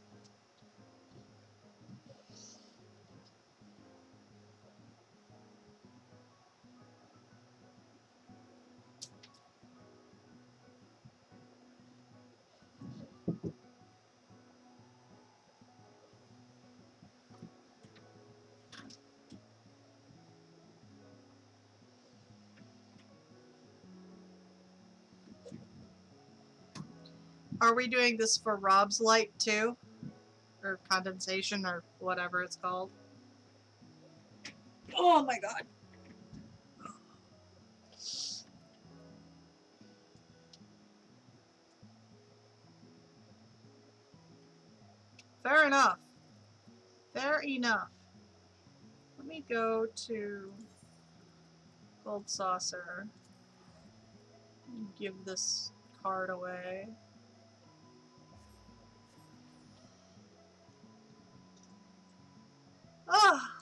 Are we doing this for Rob's light too? Or condensation or whatever it's called? Oh my god. Fair enough. Fair enough. Let me go to Gold Saucer and give this card away. Ah!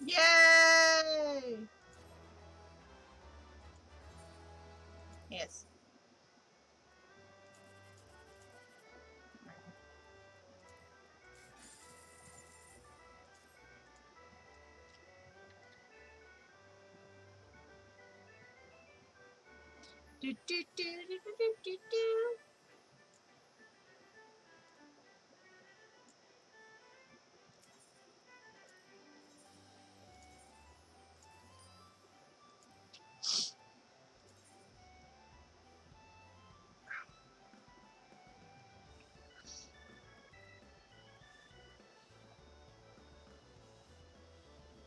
Yay! Yes. Do, do, do, do, do, do, do.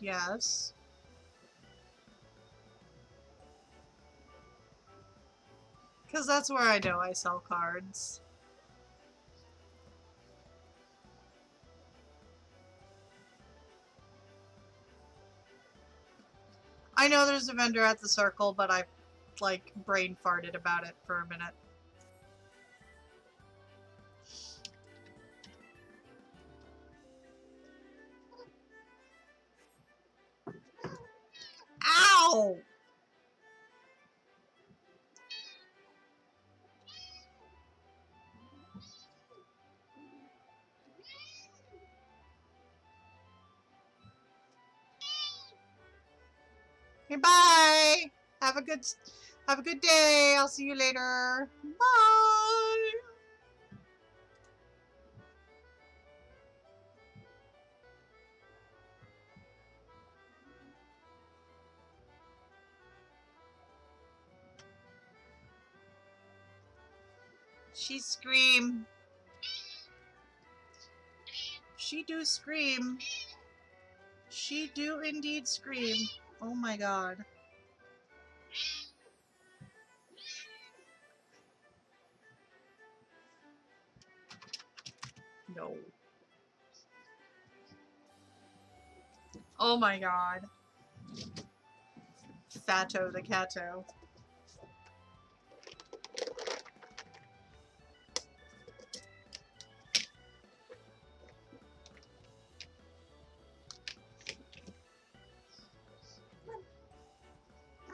Yes. Because that's where I know I sell cards. I know there's a vendor at the circle, but I like brain farted about it for a minute. Ow! Okay, bye. Have a good day. I'll see you later. Bye. She screamed. she do scream. She do indeed scream. Oh my god. No. Oh my god. Fatto the Cato.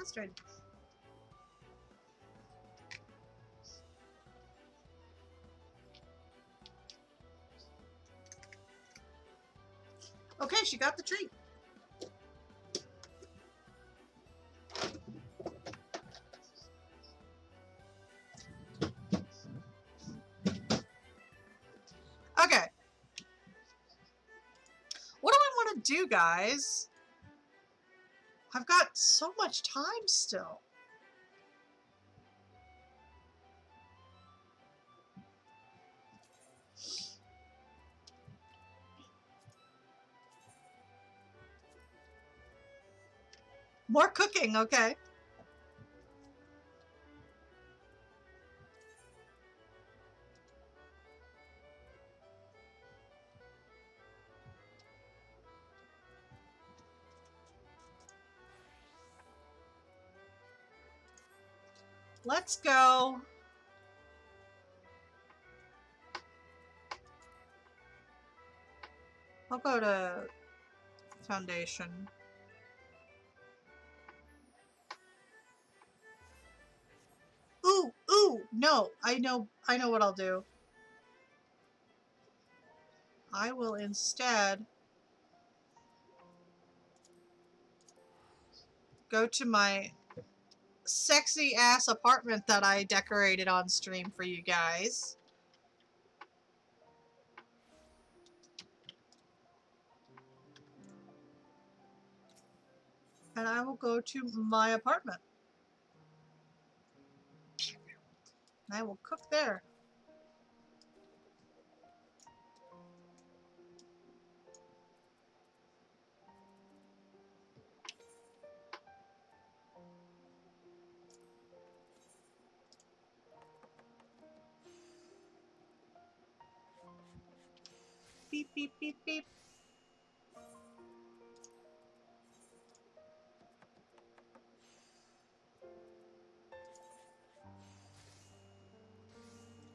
Astrid. Okay, she got the treat. Okay. What do I want to do, guys? I've got so much time still. More cooking, okay. Let's go. I'll go to Foundation. Ooh, ooh, no. I know what I'll do. I will instead go to my sexy ass apartment that I decorated on stream for you guys. And I will go to my apartment. And I will cook there. Beep, beep, beep, beep.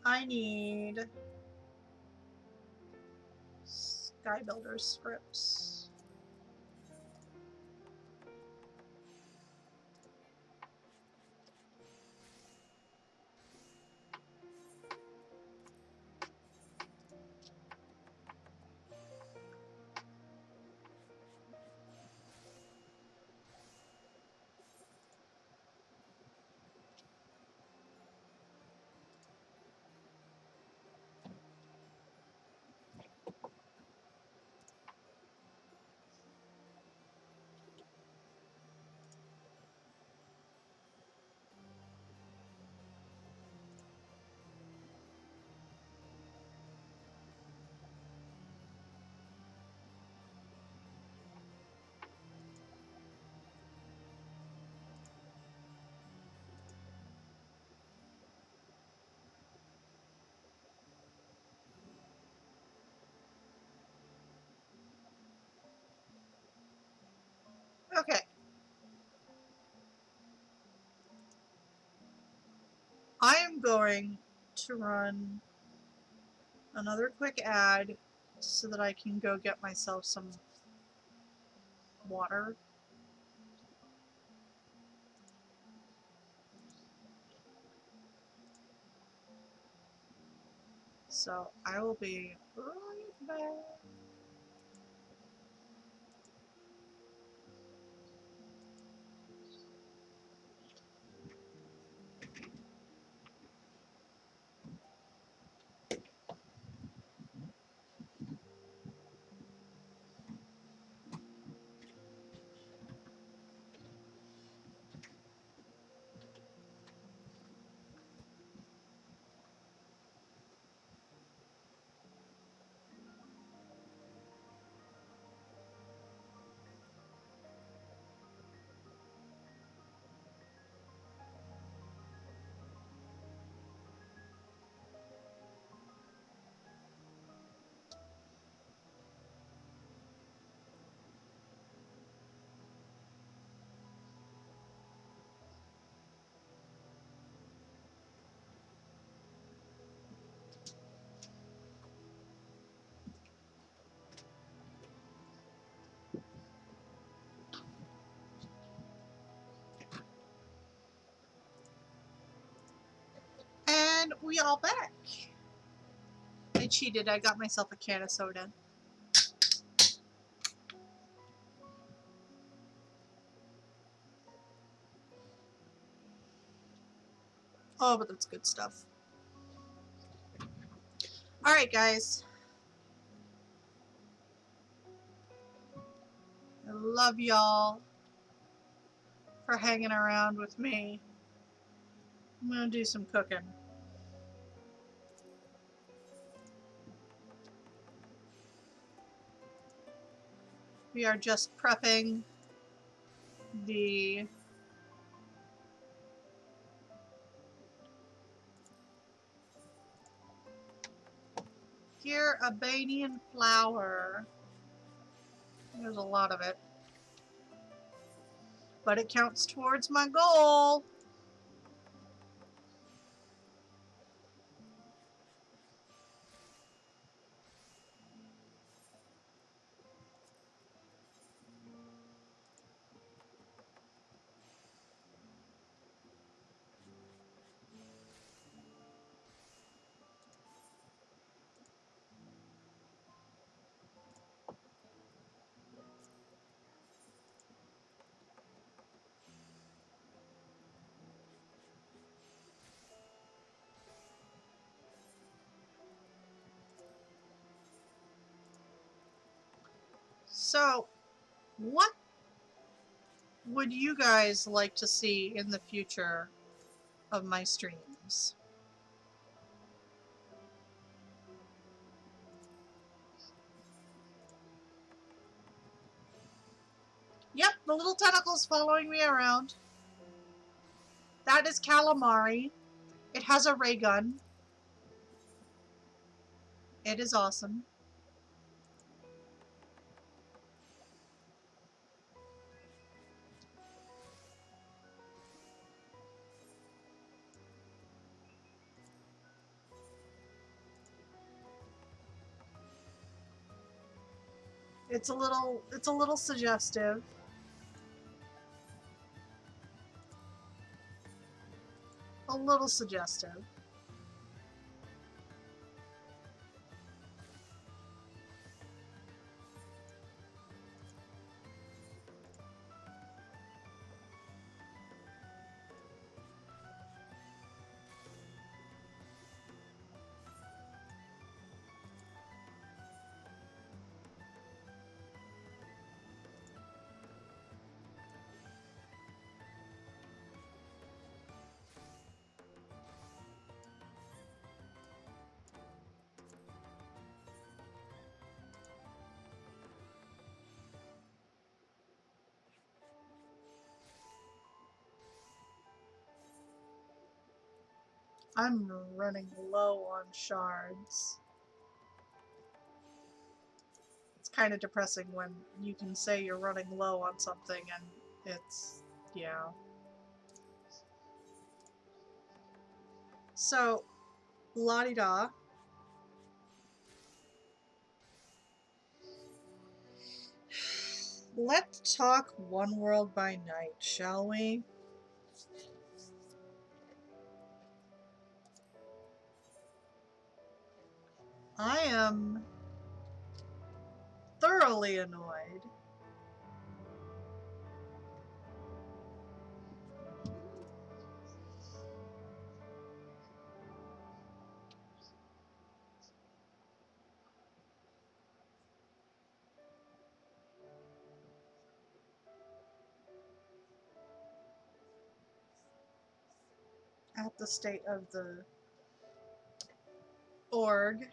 I need Skybuilder scripts. Okay. I am going to run another quick ad so that I can go get myself some water. So I will be right back. we all back. I cheated. I got myself a can of soda. Oh, but that's good stuff. Alright, guys. I love y'all for hanging around with me. I'm gonna do some cooking. We are just prepping the here Albanian flour. There's a lot of it, but it counts towards my goal. So, what would you guys like to see in the future of my streams? Yep, the little tentacle's following me around. That is calamari. It has a ray gun. It is awesome. It's a little suggestive. A little suggestive. I'm running low on shards. It's kind of depressing when you can say you're running low on something and it's, yeah. So, la-di-da. Let's talk One World by Night, shall we? I am thoroughly annoyed. At the state of the org.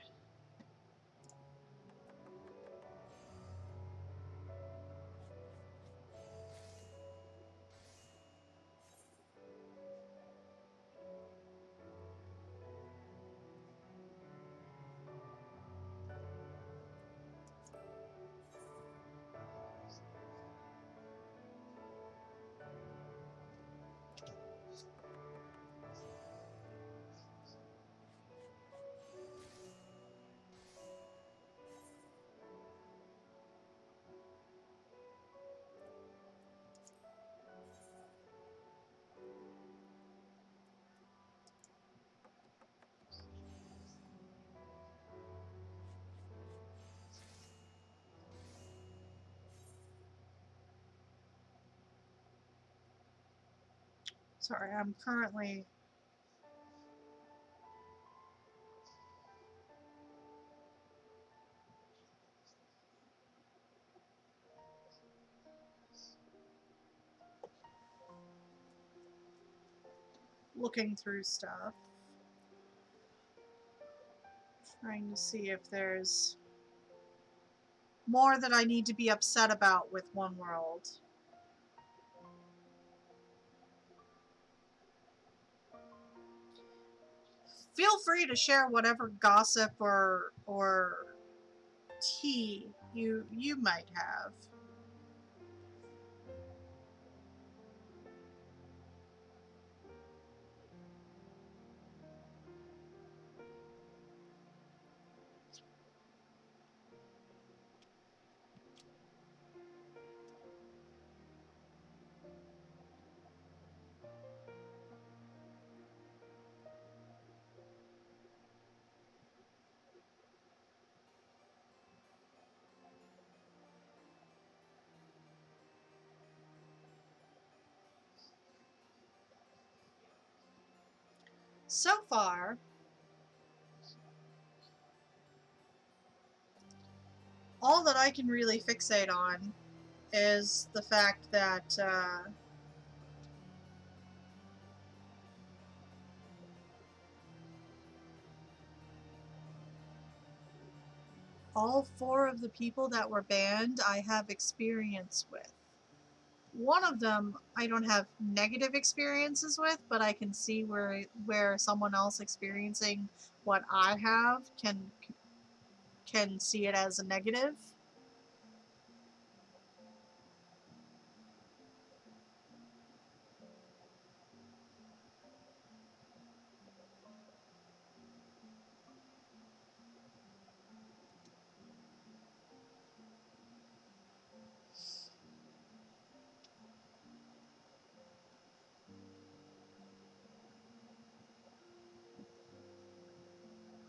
Sorry, I'm currently looking through stuff, trying to see if there's more that I need to be upset about with One World. Feel free to share whatever gossip or tea you might have. So far, all that I can really fixate on is the fact that all 4 of the people that were banned I have experience with. One of them I don't have negative experiences with, but I can see where someone else experiencing what I have can see it as a negative.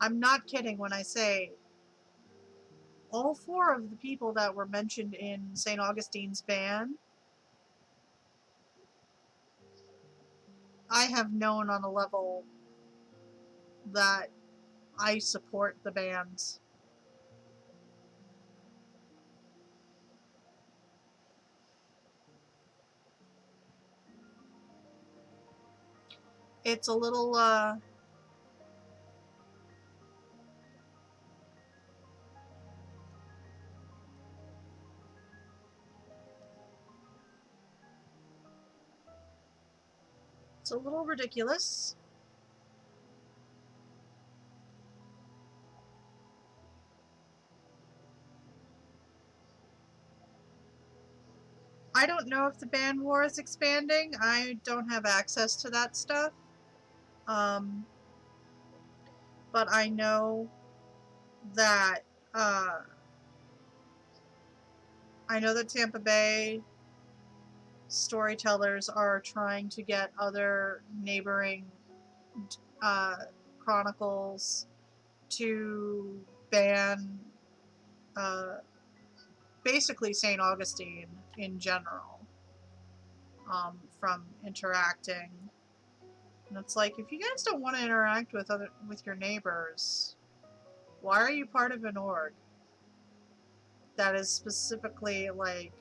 I'm not kidding when I say all 4 of the people that were mentioned in St. Augustine's ban I have known on a level that I support the bans. It's a little it's a little ridiculous. I don't know if the ban war is expanding. I don't have access to that stuff. Um, but I know that uh, Tampa Bay storytellers are trying to get other neighboring uh, chronicles to ban uh, basically St. Augustine in general from interacting. And it's like, if you guys don't want to interact with your neighbors, why are you part of an org that is specifically like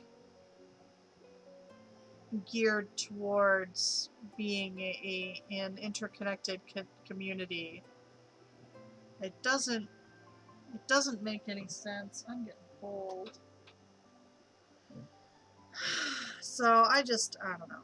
geared towards being an interconnected community? It doesn't make any sense. I'm getting cold. So I don't know.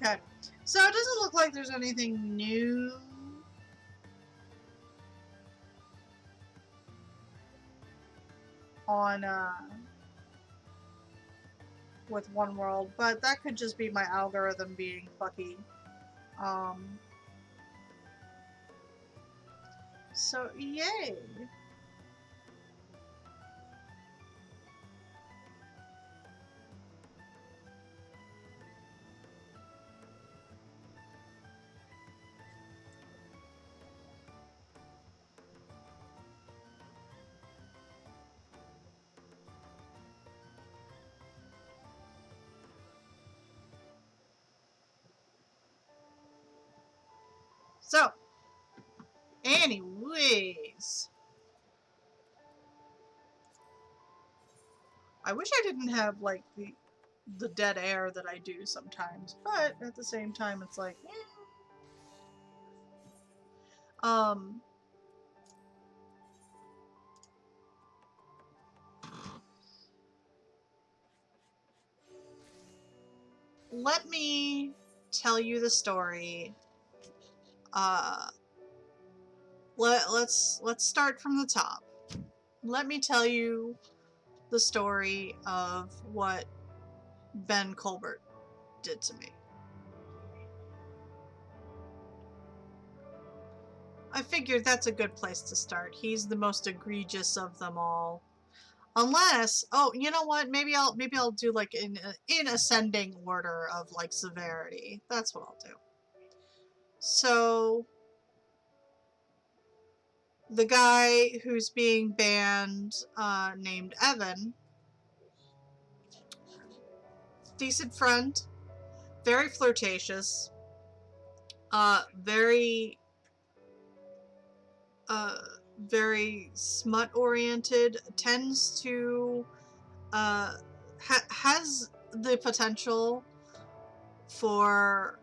Okay. So it doesn't look like there's anything new. On, with One World, but that could just be my algorithm being fucky. So yay! So, anyways, I wish I didn't have like the dead air that I do sometimes, but at the same time, it's like, let me tell you the story. Let's start from the top. Let me tell you the story of what Ben Colbert did to me. I figured that's a good place to start. He's the most egregious of them all. Unless, oh, you know what? Maybe I'll do like in ascending order of like severity. That's what I'll do. So the guy who's being banned, named Evan, decent friend, very flirtatious, very very smut oriented, tends to has the potential for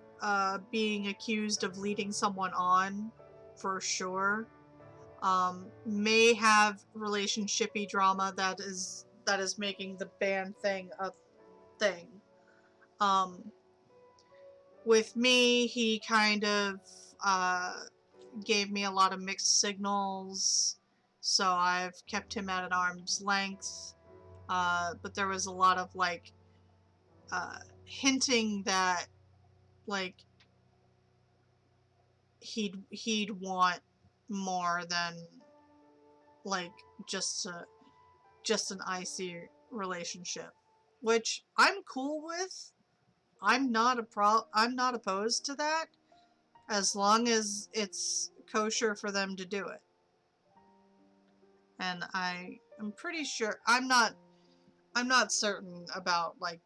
being accused of leading someone on, for sure. May have relationshipy drama that is making the band thing a thing. With me, he kind of gave me a lot of mixed signals, so I've kept him at an arm's length. But there was a lot of like hinting that like he'd want more than like just an icy relationship, which I'm cool with. I'm not opposed to that, as long as it's kosher for them to do it. And I'm pretty sure I'm not certain about like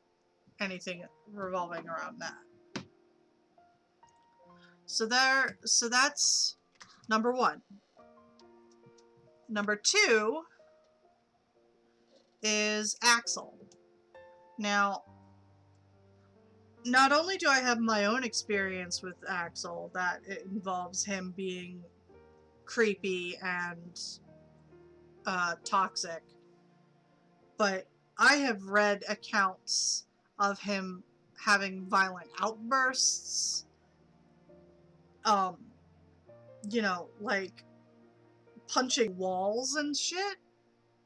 anything revolving around that. So that's number one. Number two is Axel. Now, not only do I have my own experience with Axel, that it involves him being creepy and toxic, but I have read accounts of him having violent outbursts, you know, like punching walls and shit.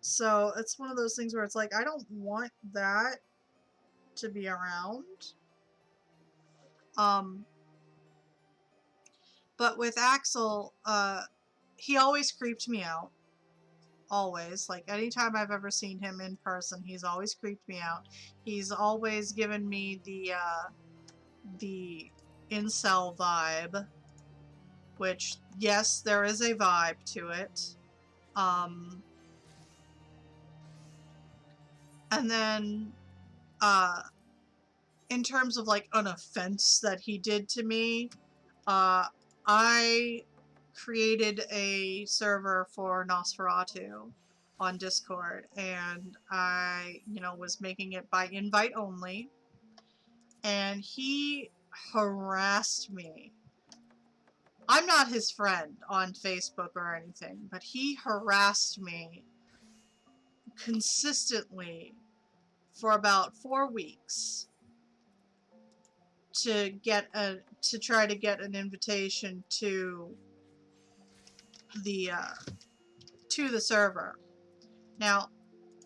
So it's one of those things where it's like, I don't want that to be around. But with Axel, he always creeped me out. Always. Like, anytime I've ever seen him in person, he's always creeped me out. He's always given me the incel vibe, which, yes, there is a vibe to it. And then, in terms of, like, an offense that he did to me, I created a server for Nosferatu on Discord, and I, you know, was making it by invite only, and he harassed me. I'm not his friend on Facebook or anything, but he harassed me consistently for about 4 weeks to try to get an invitation to the server. Now,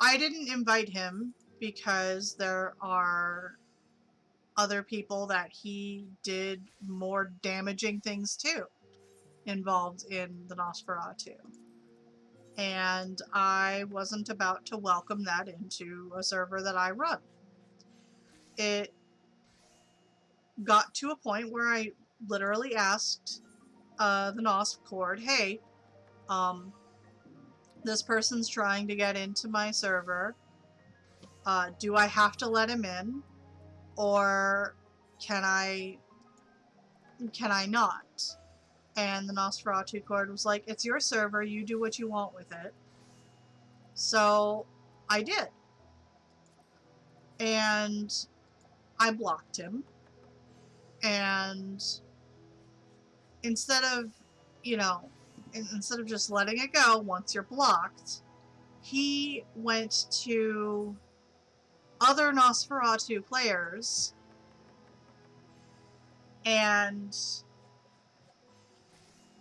I didn't invite him because there are other people that he did more damaging things to involved in the Nosferatu. And I wasn't about to welcome that into a server that I run. It got to a point where I literally asked the Noscord, hey, this person's trying to get into my server. Do I have to let him in? Or can I not? And the Nosferatu Cord was like, it's your server, you do what you want with it. So I did. And I blocked him. And instead of, instead of just letting it go once you're blocked, he went to other Nosferatu players and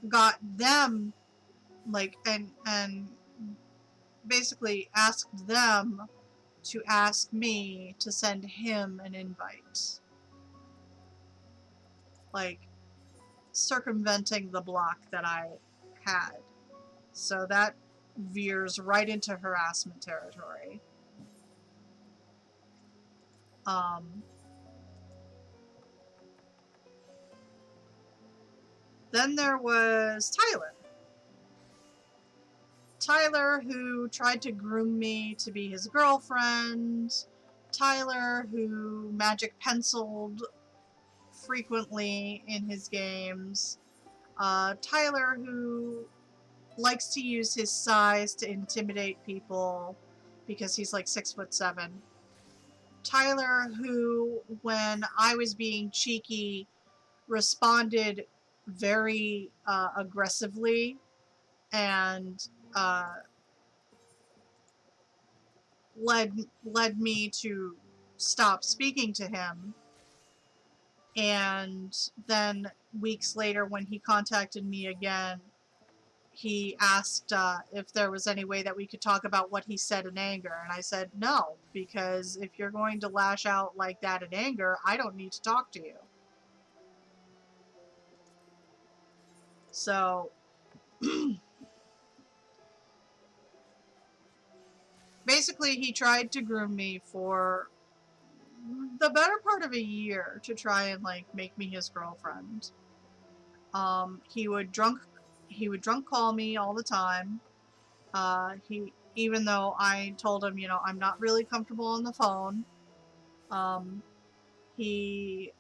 got them, like, and basically asked them to ask me to send him an invite. Like, circumventing the block that I had. So that veers right into harassment territory. Then there was Tyler. Tyler, who tried to groom me to be his girlfriend. Tyler, who magic penciled frequently in his games. Tyler, who likes to use his size to intimidate people because he's like 6'7". Tyler, who, when I was being cheeky, responded very aggressively and led me to stop speaking to him. And then weeks later, when he contacted me again, he asked if there was any way that we could talk about what he said in anger. And I said, no, because if you're going to lash out like that in anger, I don't need to talk to you. So, basically, he tried to groom me for the better part of a year to try and, like, make me his girlfriend. He would drunk call me all the time. Even though I told him, I'm not really comfortable on the phone, he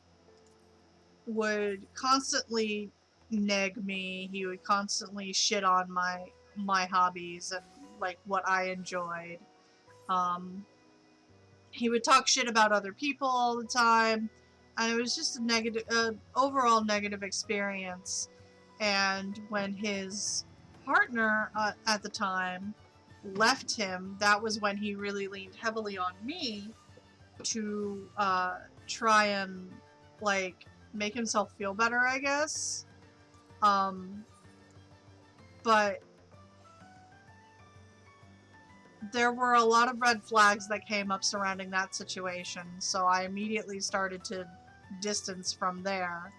would constantly neg me. He would constantly shit on my hobbies and, like, what I enjoyed. He would talk shit about other people all the time, and it was just a overall negative experience. And when his partner at the time left him, that was when he really leaned heavily on me to try and, like, make himself feel better, I guess. But there were a lot of red flags that came up surrounding that situation, so I immediately started to distance from there.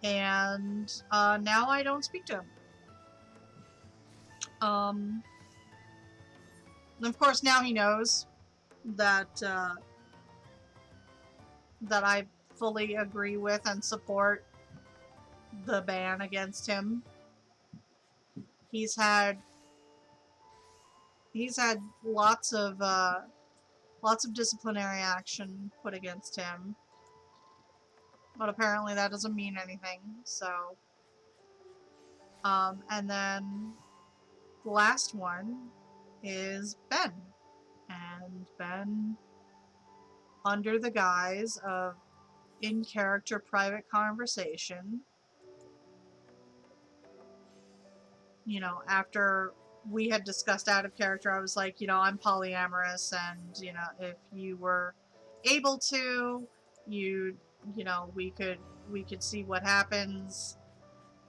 And now I don't speak to him. And of course, now he knows that that I fully agree with and support the ban against him. He's had lots of disciplinary action put against him, but apparently that doesn't mean anything. So, and then the last one is Ben, and Ben, under the guise of in-character private conversation, after we had discussed out of character, I was like, I'm polyamorous, and, if you were able to, you'd you know, we could see what happens,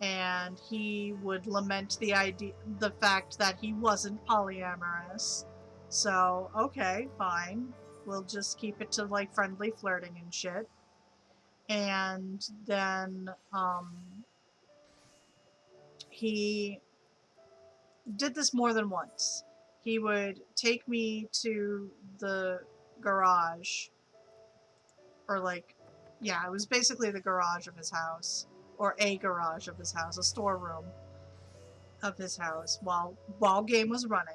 and he would lament the fact that he wasn't polyamorous. So, okay, fine. We'll just keep it to like friendly flirting and shit. And then he did this more than once. He would take me to the garage, or like, yeah, it was basically the garage of his house, or a garage of his house, a storeroom of his house while game was running,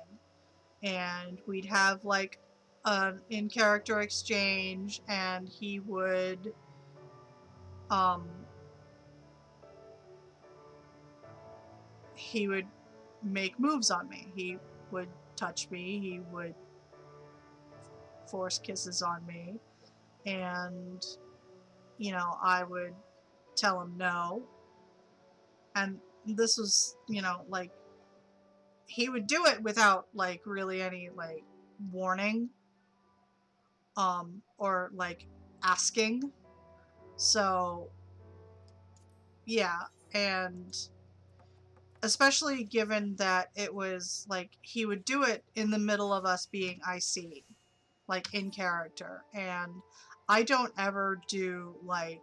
and we'd have like an in-character exchange, and um he would make moves on me. He would touch me, he would force kisses on me, and you know, I would tell him no. And this was, you know, like, he would do it without like really any like warning, or like asking. So yeah, and especially given that it was like he would do it in the middle of us being IC, like in character, and I don't ever do like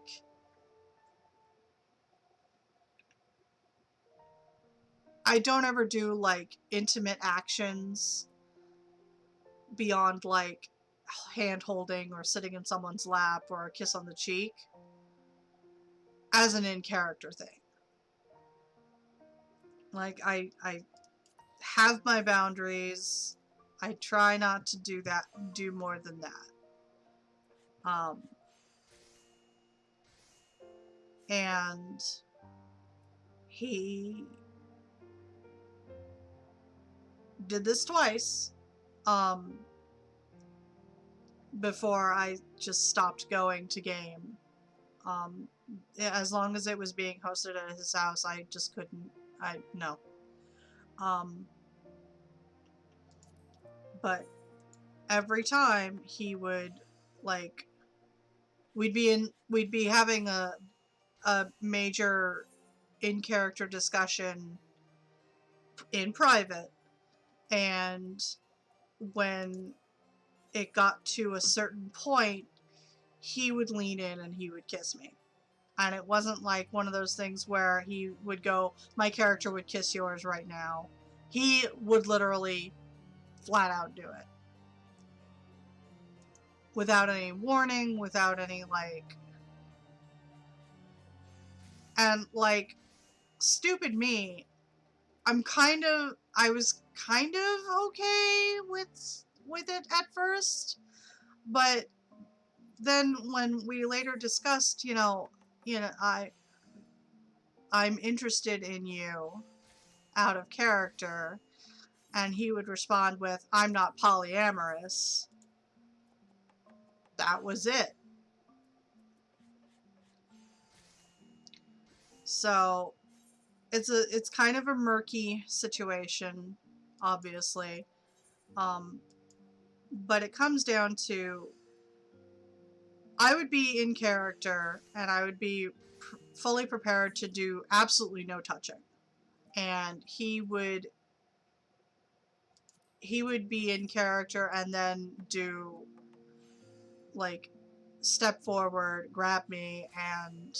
intimate actions beyond like hand holding or sitting in someone's lap or a kiss on the cheek as an in character thing. Like I have my boundaries. I try not to do more than that. Um, and he did this twice, um, before I just stopped going to game. Um, as long as it was being hosted at his house, I just couldn't. No. Um, but every time he would like, we'd be having a major in character discussion in private, and when it got to a certain point, he would lean in and he would kiss me. And it wasn't like one of those things where he would go, my character would kiss yours right now. He would literally flat out do it. Without any warning, without any like... And like, stupid me, I was kind of okay with it at first, but then when we later discussed, I'm interested in you out of character, and he would respond with, I'm not polyamorous. That was it. So it's kind of a murky situation, obviously. But it comes down to, I would be in character and I would be fully prepared to do absolutely no touching, and he would be in character and then do like step forward, grab me, and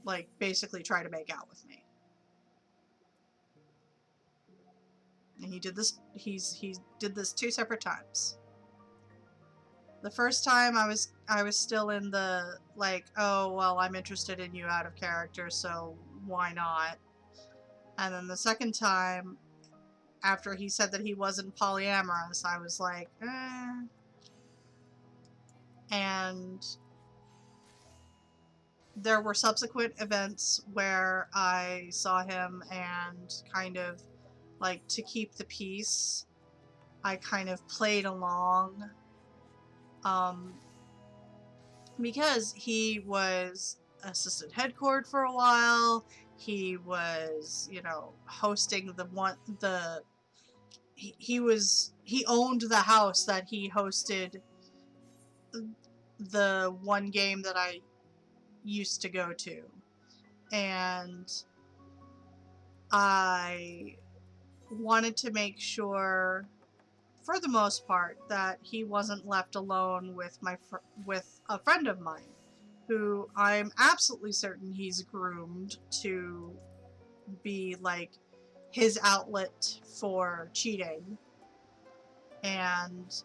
like basically try to make out with me. And he did this 2 separate times. The first time I was still in the like, oh well, I'm interested in you out of character, so why not? And then the second time, after he said that he wasn't polyamorous, I was like, eh. And there were subsequent events where I saw him, and kind of like, to keep the peace, I kind of played along, because he was assistant head court for a while. He was, hosting he owned the house that he hosted the one game that I used to go to. And I wanted to make sure, for the most part, that he wasn't left alone with with a friend of mine, who I'm absolutely certain he's groomed to be like his outlet for cheating. And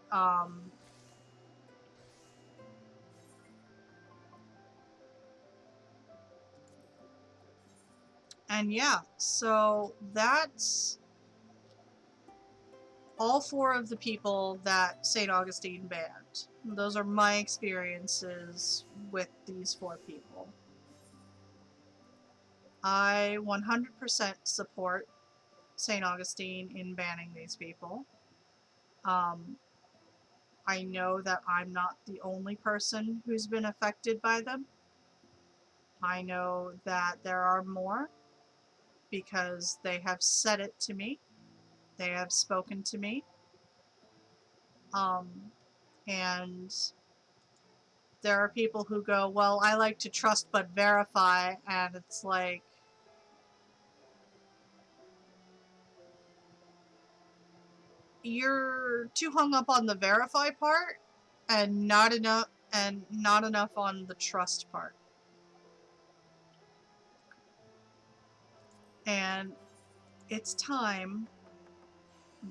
yeah, so that's all four of the people that St. Augustine banned. Those are my experiences with these four people. I 100% support St. Augustine in banning these people. I know that I'm not the only person who's been affected by them. I know that there are more because they have said it to me. They have spoken to me. And there are people who go, well, I like to trust but verify, and it's like, you're too hung up on the verify part and not enough on the trust part. And it's time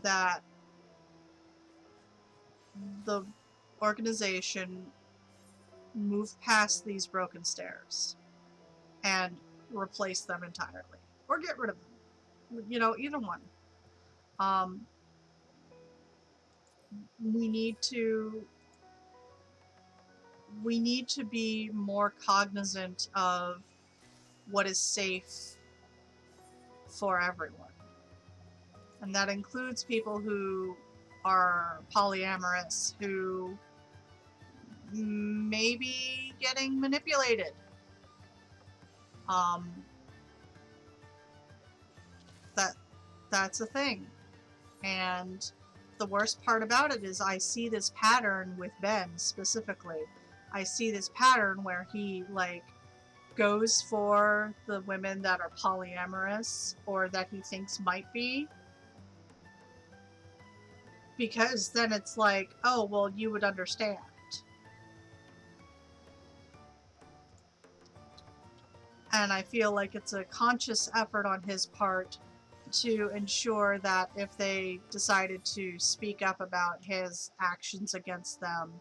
that the organization move past these broken stairs and replace them entirely, or get rid of them. You know, either one. We need to be more cognizant of what is safe for everyone. And that includes people who are polyamorous, who may be getting manipulated. That's a thing. And the worst part about it is I see this pattern with Ben specifically. I see this pattern where he, like, goes for the women that are polyamorous or that he thinks might be, because then it's like, oh, well, you would understand. And I feel like it's a conscious effort on his part to ensure that if they decided to speak up about his actions against them,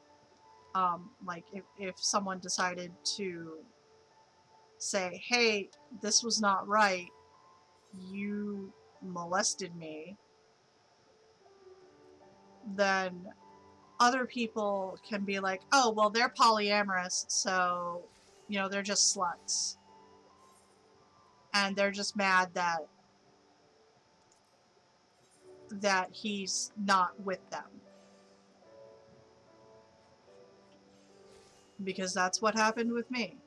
like if someone decided to say, hey, this was not right, you molested me, then other people can be like, oh, well, they're polyamorous, so, you know, they're just sluts. And they're just mad that he's not with them. Because that's what happened with me.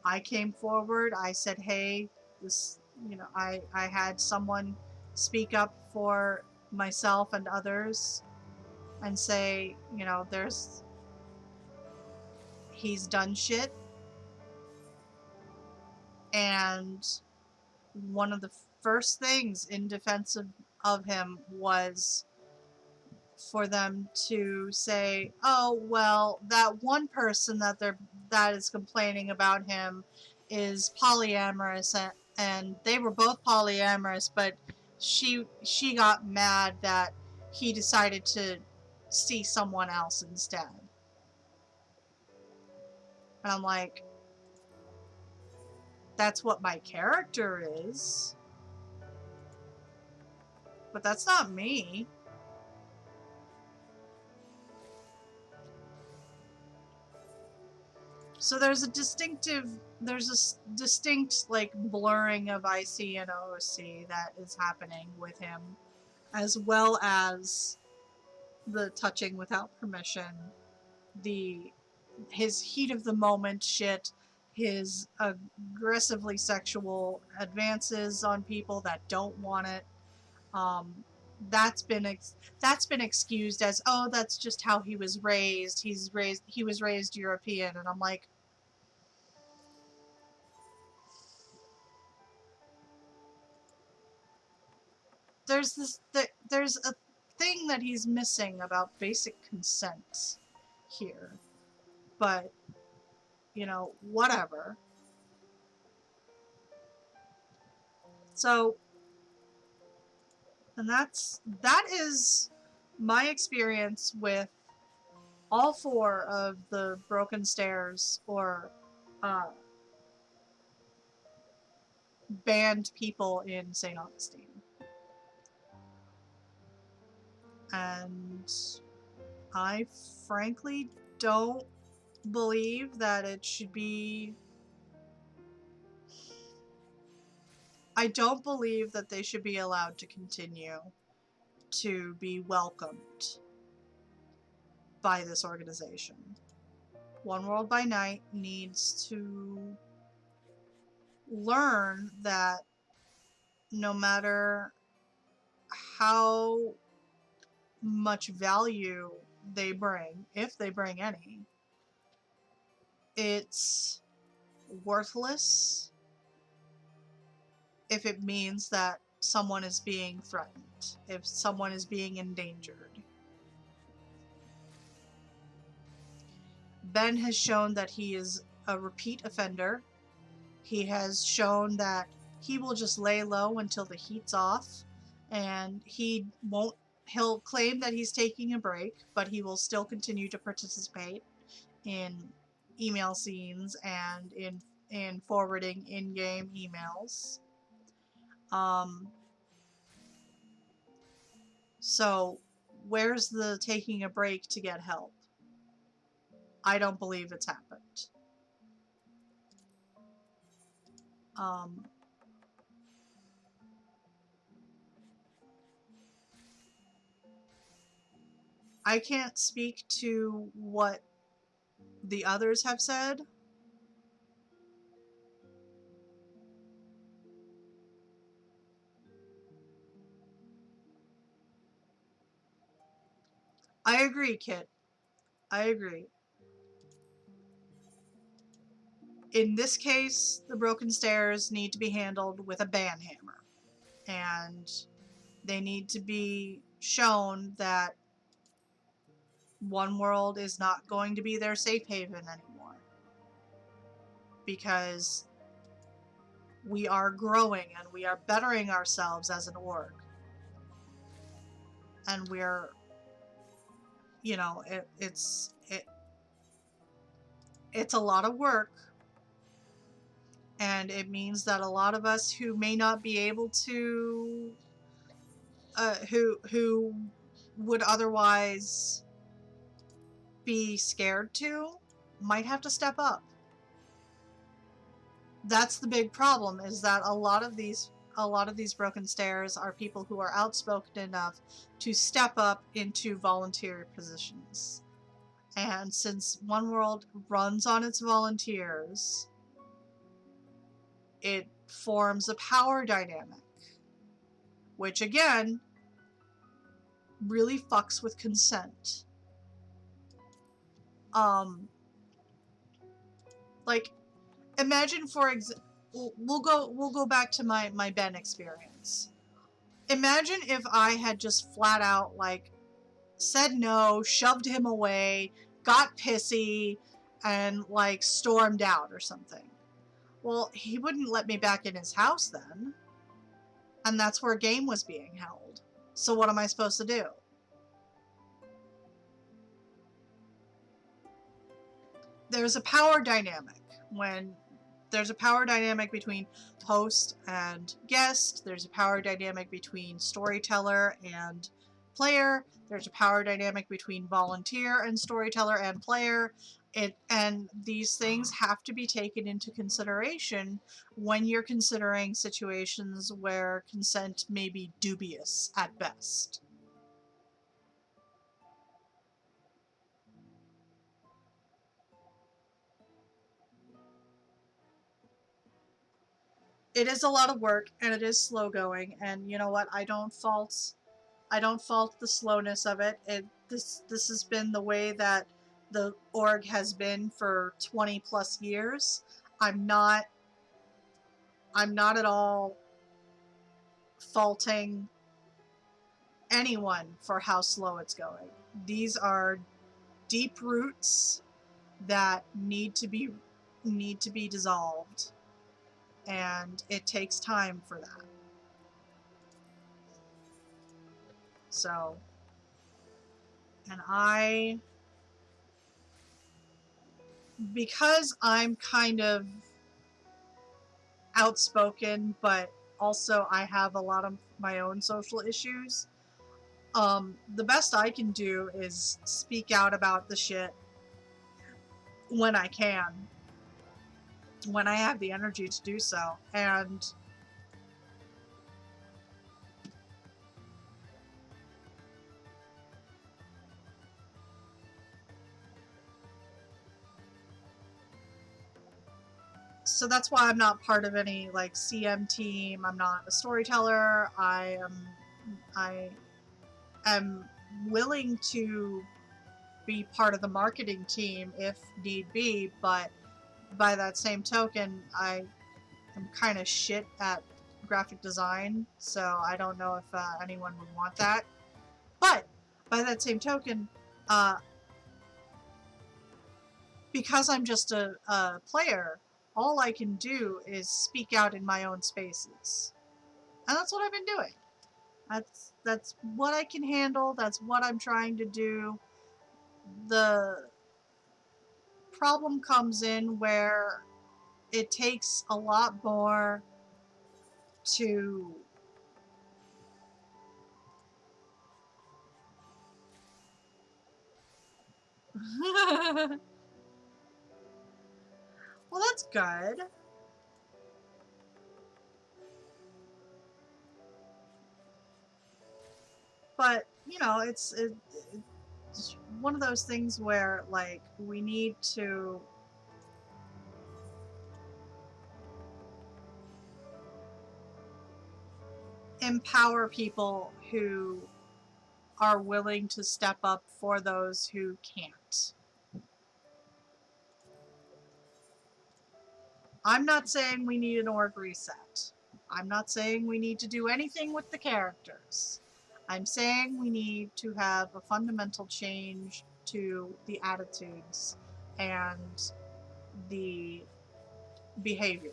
I came forward, I said, hey, this, you know, I had someone speak up for myself and others and say, you know, he's done shit. And one of the first things in defense of him was for them to say, oh, well, that one person that is complaining about him is polyamorous, and they were both polyamorous, but she got mad that he decided to see someone else instead. And I'm like, that's what my character is, but that's not me. So there's a distinct like blurring of IC and OC that is happening with him, as well as the touching without permission, his heat of the moment shit, his aggressively sexual advances on people that don't want it, that's been excused as, oh, that's just how he was raised. He was raised European, and I'm like, there's a thing that he's missing about basic consent here. But, you know, whatever. So, and that is my experience with all 4 of the Broken Stairs or banned people in St. Augustine. And I frankly don't believe that it should be... I don't believe that they should be allowed to continue to be welcomed by this organization. One World by Night needs to learn that no matter how much value they bring, if they bring any, it's worthless if it means that someone is being threatened, if someone is being endangered. Ben has shown that he is a repeat offender. He has shown that he will just lay low until the heat's off, and he'll claim that he's taking a break, but he will still continue to participate in email scenes and in forwarding in-game emails. So where's the taking a break to get help? I don't believe it's happened. I can't speak to what the others have said. I agree, Kit. I agree. In this case, the Broken Stairs need to be handled with a banhammer. And they need to be shown that One World is not going to be their safe haven anymore. Because we are growing and we are bettering ourselves as an org. And we're, you know, it's a lot of work. And it means that a lot of us who may not be able to, who would otherwise be scared to, might have to step up. That's the big problem, is that a lot of these Broken Stairs are people who are outspoken enough to step up into volunteer positions. And since One World runs on its volunteers, it forms a power dynamic, which again really fucks with consent. Like, imagine, for example, we'll go back to my Ben experience. Imagine if I had just flat out, like, said no, shoved him away, got pissy, and, like, stormed out or something. Well, he wouldn't let me back in his house then. And that's where a game was being held. So what am I supposed to do? There's a power dynamic when there's a power dynamic between host and guest. There's a power dynamic between storyteller and player. There's a power dynamic between volunteer and storyteller and player. And these things have to be taken into consideration when you're considering situations where consent may be dubious at best. It is a lot of work, and it is slow going, and you know what? I don't fault I don't fault the slowness of it. This has been the way that the org has been for 20 plus years. I'm not at all faulting anyone for how slow it's going. These are deep roots that need to be dissolved, and it takes time for that. So, and because I'm kind of outspoken, but also I have a lot of my own social issues, the best I can do is speak out about the shit when I can, when I have the energy to do so. And so that's why I'm not part of any like CM team. I'm not a storyteller. I am willing to be part of the marketing team if need be, but by that same token, I am kind of shit at graphic design, so I don't know if anyone would want that. But by that same token, because I'm just a player, all I can do is speak out in my own spaces. And that's what I've been doing. That's what I can handle. That's what I'm trying to do. The problem comes in where it takes a lot more to well, that's good. But, you know, it's one of those things where, like, we need to empower people who are willing to step up for those who can't. I'm not saying we need an org reset. I'm not saying we need to do anything with the characters. I'm saying we need to have a fundamental change to the attitudes and the behavior.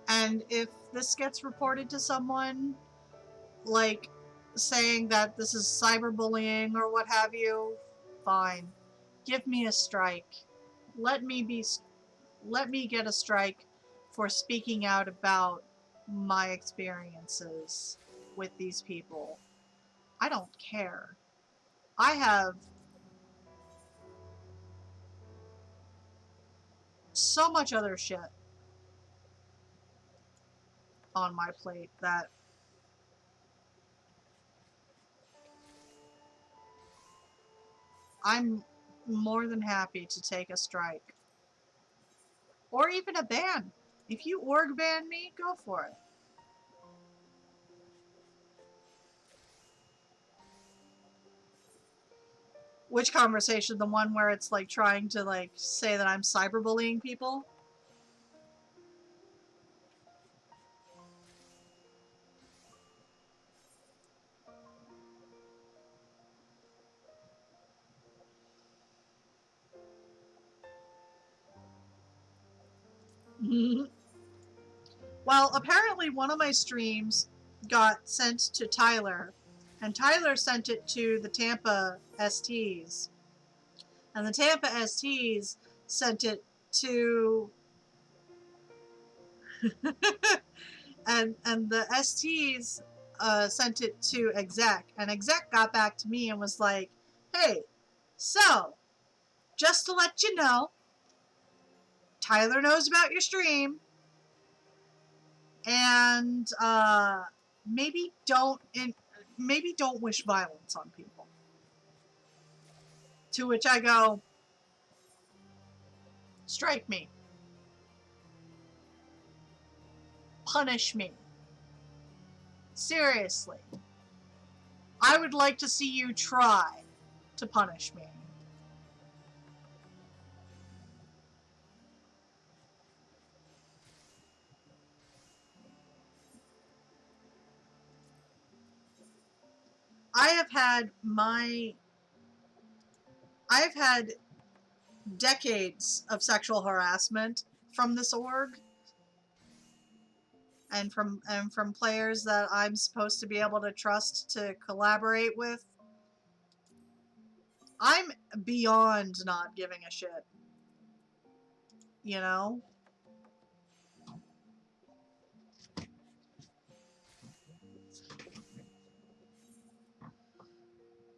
And if this gets reported to someone, like saying that this is cyberbullying or what have you, fine. Give me a strike. Let me get a strike for speaking out about my experiences with these people. I don't care. I have so much other shit on my plate that I'm more than happy to take a strike. Or even a ban. If you org ban me, go for it. Which conversation? The one where it's like trying to like say that I'm cyberbullying people? Well, apparently one of my streams got sent to Tyler, and Tyler sent it to the Tampa STs, and the Tampa STs sent it to and the STs sent it to exec, and exec got back to me and was like, "Hey, so just to let you know, Tyler knows about your stream, and maybe don't wish violence on people." To which I go, strike me. Punish me. Seriously. I would like to see you try to punish me. I've had decades of sexual harassment from this org and from players that I'm supposed to be able to trust to collaborate with. I'm beyond not giving a shit. You know?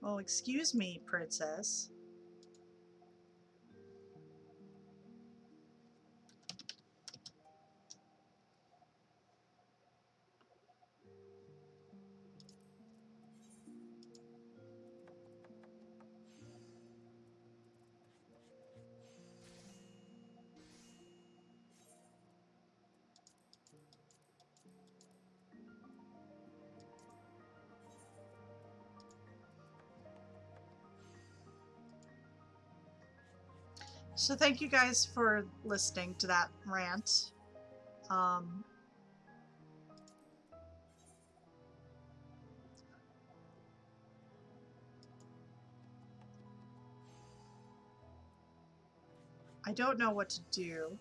Well, excuse me, princess. So thank you guys for listening to that rant. I don't know what to do.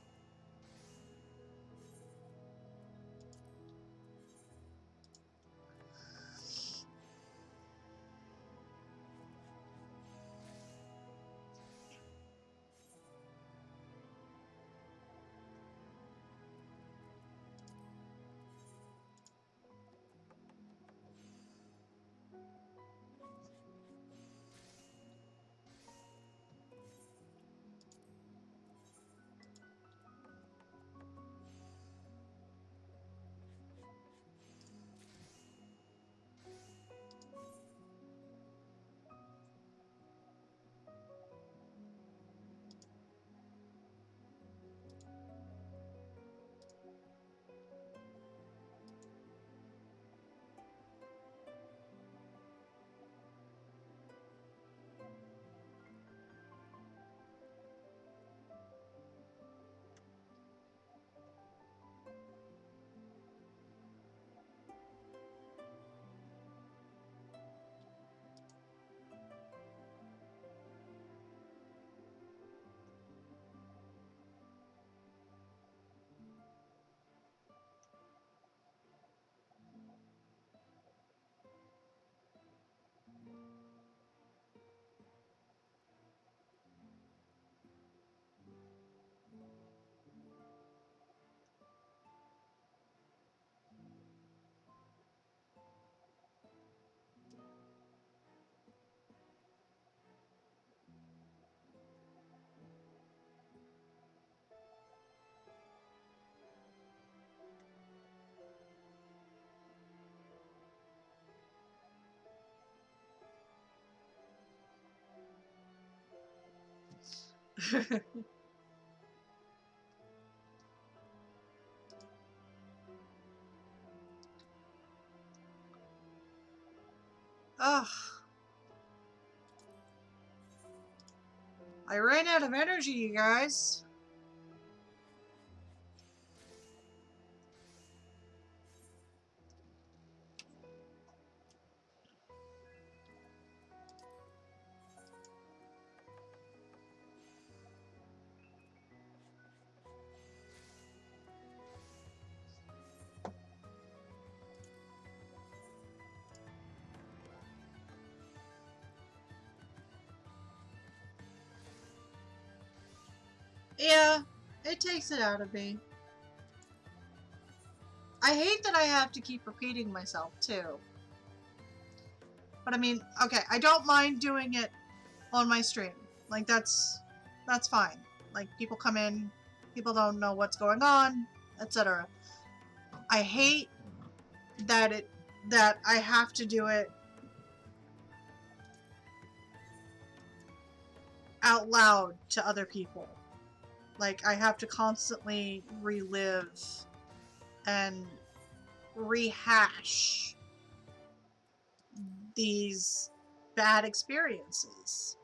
Ugh. I ran out of energy, you guys. Yeah, it takes it out of me. I hate that I have to keep repeating myself, too. But I mean, okay, I don't mind doing it on my stream. Like, that's fine. Like, people come in, people don't know what's going on, etc. I hate that I have to do it out loud to other people. Like, I have to constantly relive and rehash these bad experiences.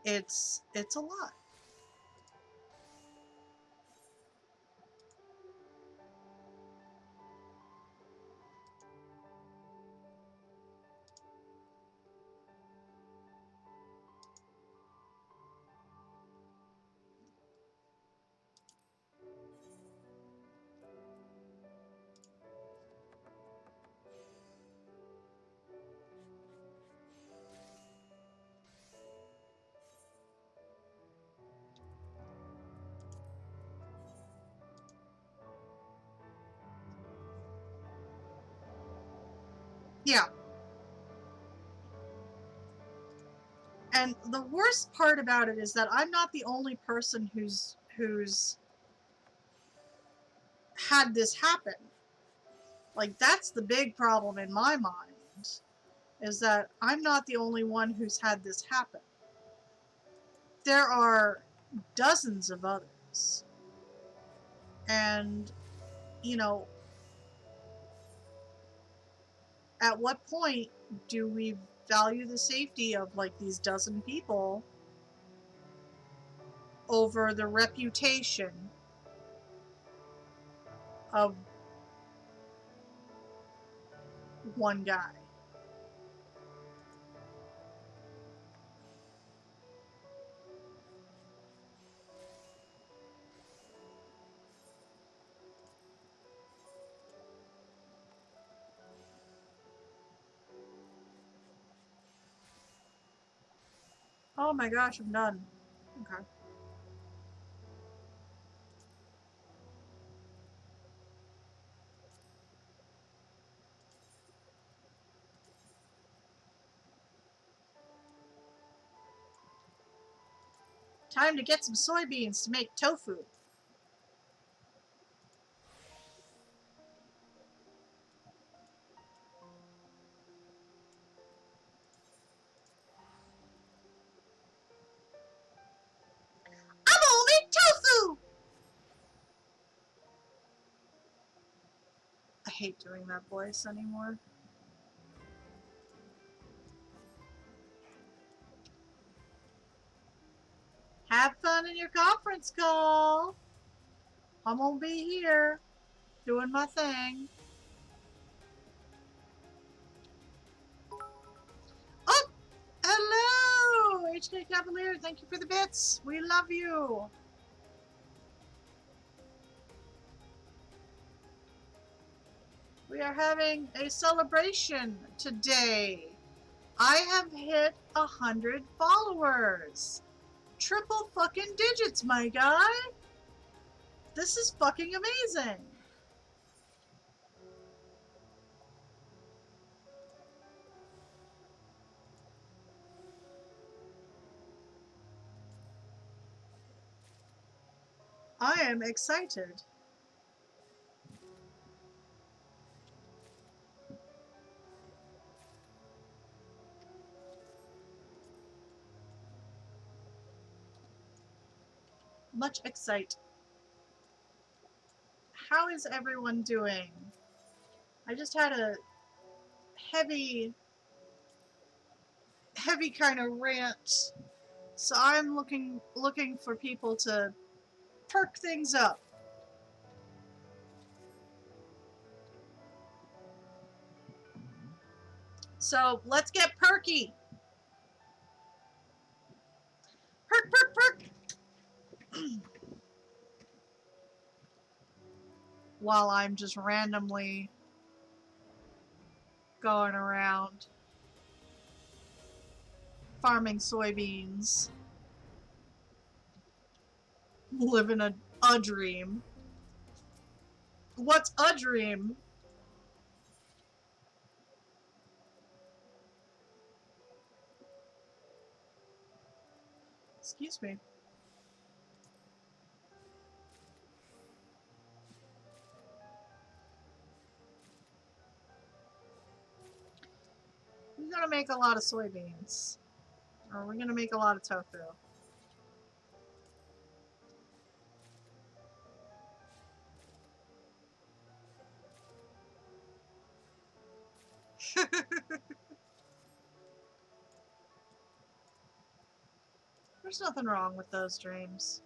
It's a lot. Yeah. And the worst part about it is that I'm not the only person who's had this happen. Like, that's the big problem in my mind, is that I'm not the only one who's had this happen. There are dozens of others. And, you know, at what point do we value the safety of, like, these dozen people over the reputation of one guy? Oh my gosh, I'm done. Okay. Time to get some soybeans to make tofu. I'm gonna make tofu! I hate doing that voice anymore. Have fun in your conference call. I'm gonna be here doing my thing. Oh, hello, HK Cavalier. Thank you for the bits. We love you. We are having a celebration today. I have hit 100 followers. Triple fucking digits, my guy. This is fucking amazing. I am excited. Much excite. How is everyone doing? I just had a heavy kind of rant, so I'm looking for people to perk things up. So let's get perky. Perk, perk, perk. While I'm just randomly going around farming soybeans, living a dream. What's a dream? Excuse me. gonna make a lot of soybeans. Or are we gonna make a lot of tofu? There's nothing wrong with those dreams.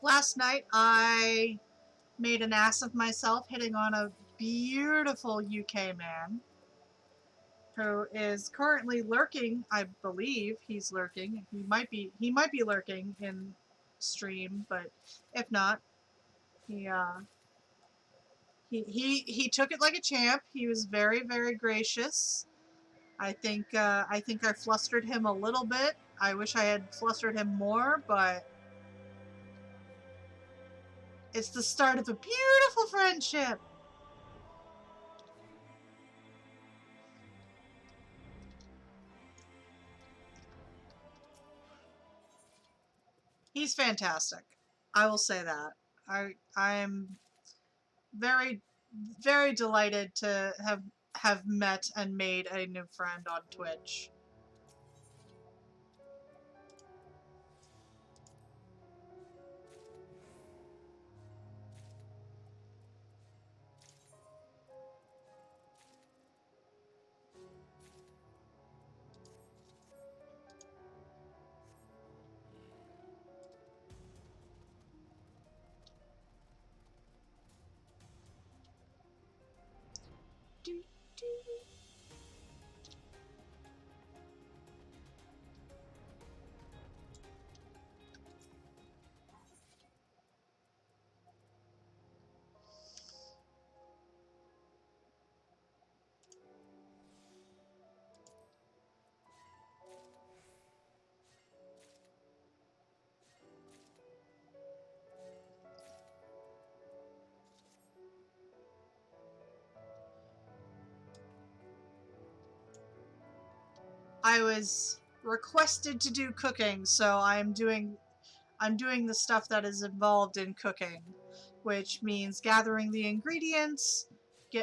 Last night I made an ass of myself hitting on a beautiful UK man who is currently lurking. I believe he's lurking. He might be lurking in stream, but if not, he he took it like a champ. He was very, very gracious. I think I flustered him a little bit. I wish I had flustered him more, but it's the start of a beautiful friendship. He's fantastic. I will say that. I'm very, very delighted to have met and made a new friend on Twitch. Do, do. I was requested to do cooking, so I'm doing the stuff that is involved in cooking, which means gathering the ingredients,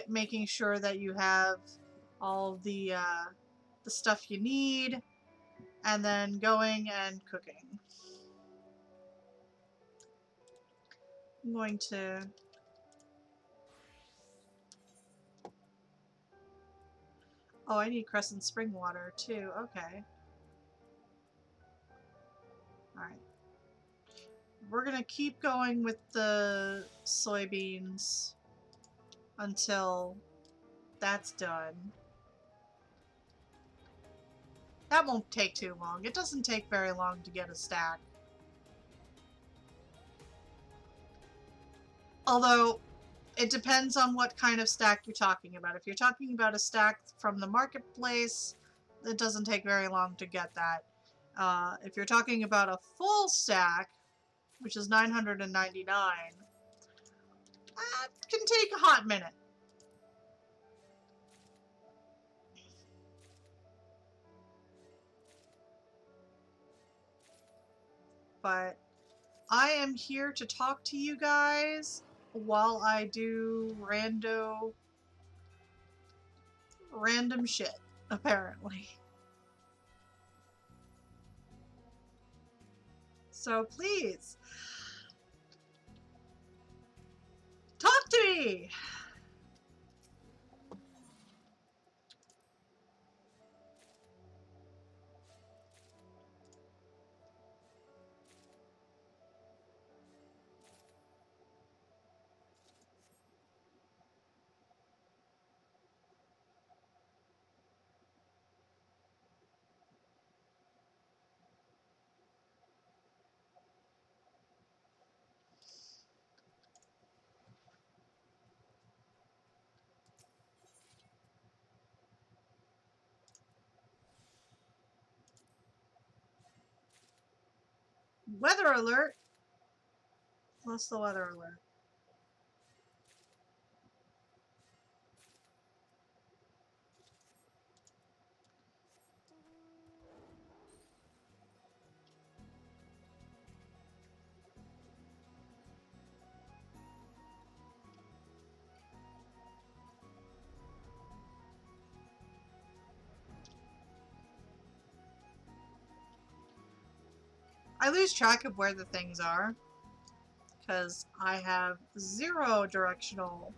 making sure that you have all the stuff you need, and then going and cooking. I'm going to... Oh, I need Crescent Spring water too. Okay. Alright. We're gonna keep going with the soybeans until that's done. That won't take too long. It doesn't take very long to get a stack. Although, it depends on what kind of stack you're talking about. If you're talking about a stack from the marketplace, it doesn't take very long to get that. If you're talking about a full stack, which is 999, that can take a hot minute. But I am here to talk to you guys while I do random shit, apparently. So please, talk to me! Weather alert! What's the weather alert? I lose track of where the things are because I have zero directional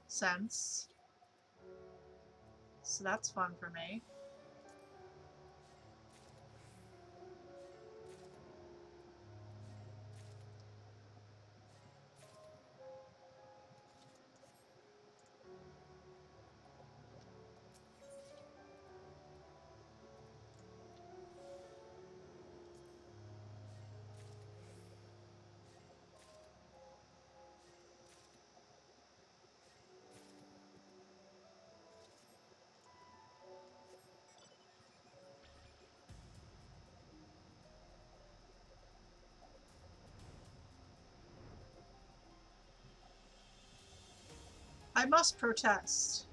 sense. So that's fun for me. I must protest.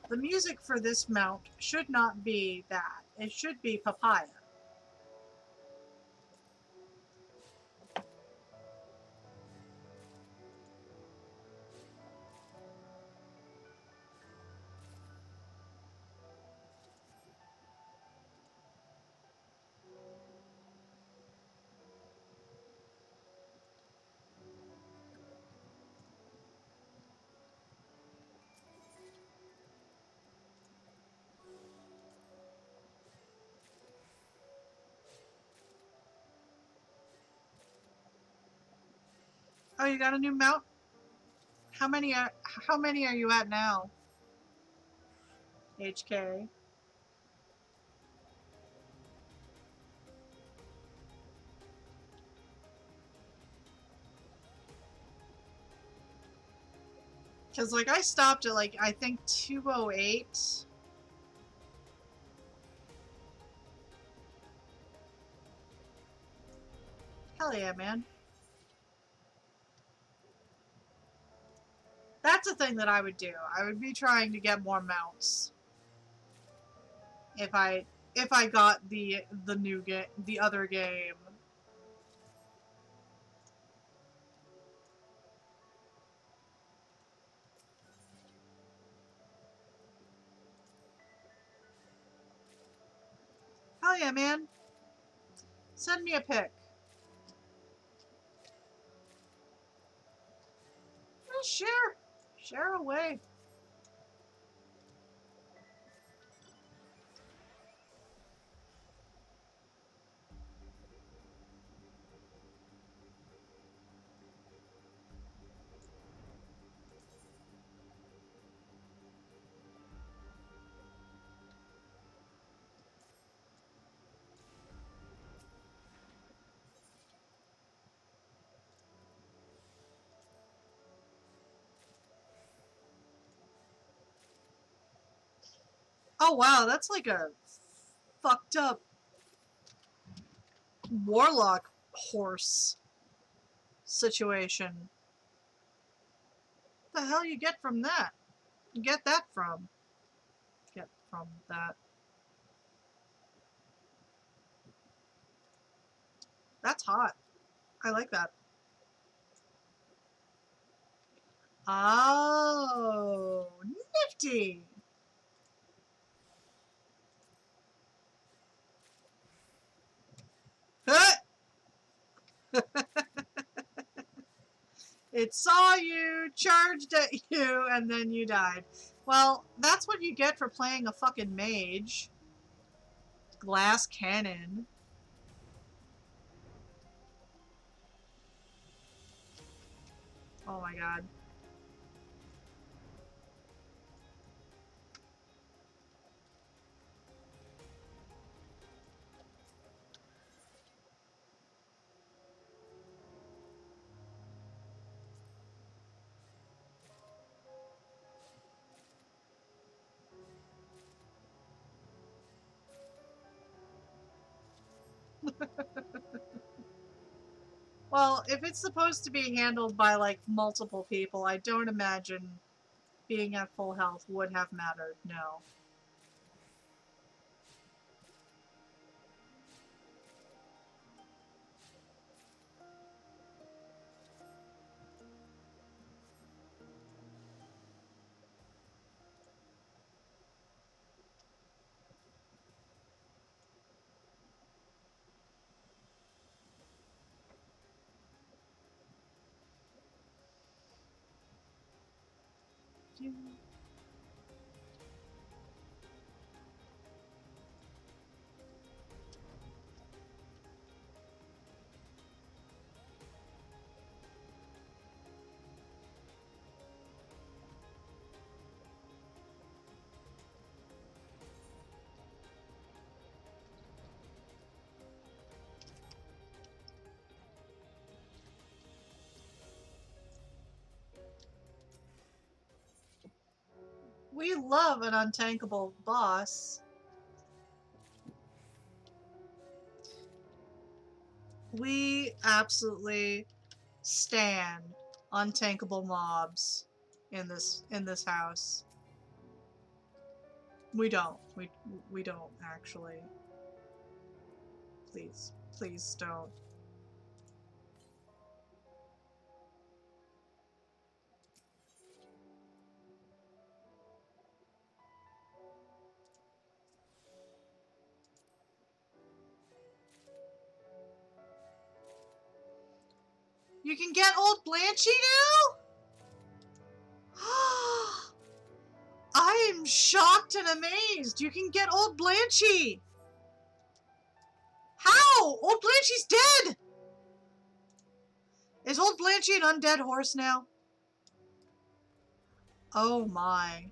The music for this mount should not be that. It should be papaya. Oh, you got a new mount? How many are you at now? HK. Cause like I stopped at like I think 208. Hell yeah, man. That's a thing that I would do. I would be trying to get more mounts. If I got the new game, the other game. Hell yeah, man. Send me a pic. Share. Share away. Oh wow, that's like a fucked up warlock horse situation. What the hell you get from that? You get that from? Get from that. That's hot. I like that. Oh, nifty. It saw you, charged at you, and then you died. Well, that's what you get for playing a fucking mage. Glass cannon. Oh my god. Well, if it's supposed to be handled by, like, multiple people, I don't imagine being at full health would have mattered, no. We love an untankable boss. We absolutely stand untankable mobs in this house. We don't. We don't actually. Please. Please don't. You can get old Blanchy now? I am shocked and amazed. You can get old Blanchy. How? Old Blanchy's dead. Is old Blanchy an undead horse now? Oh my.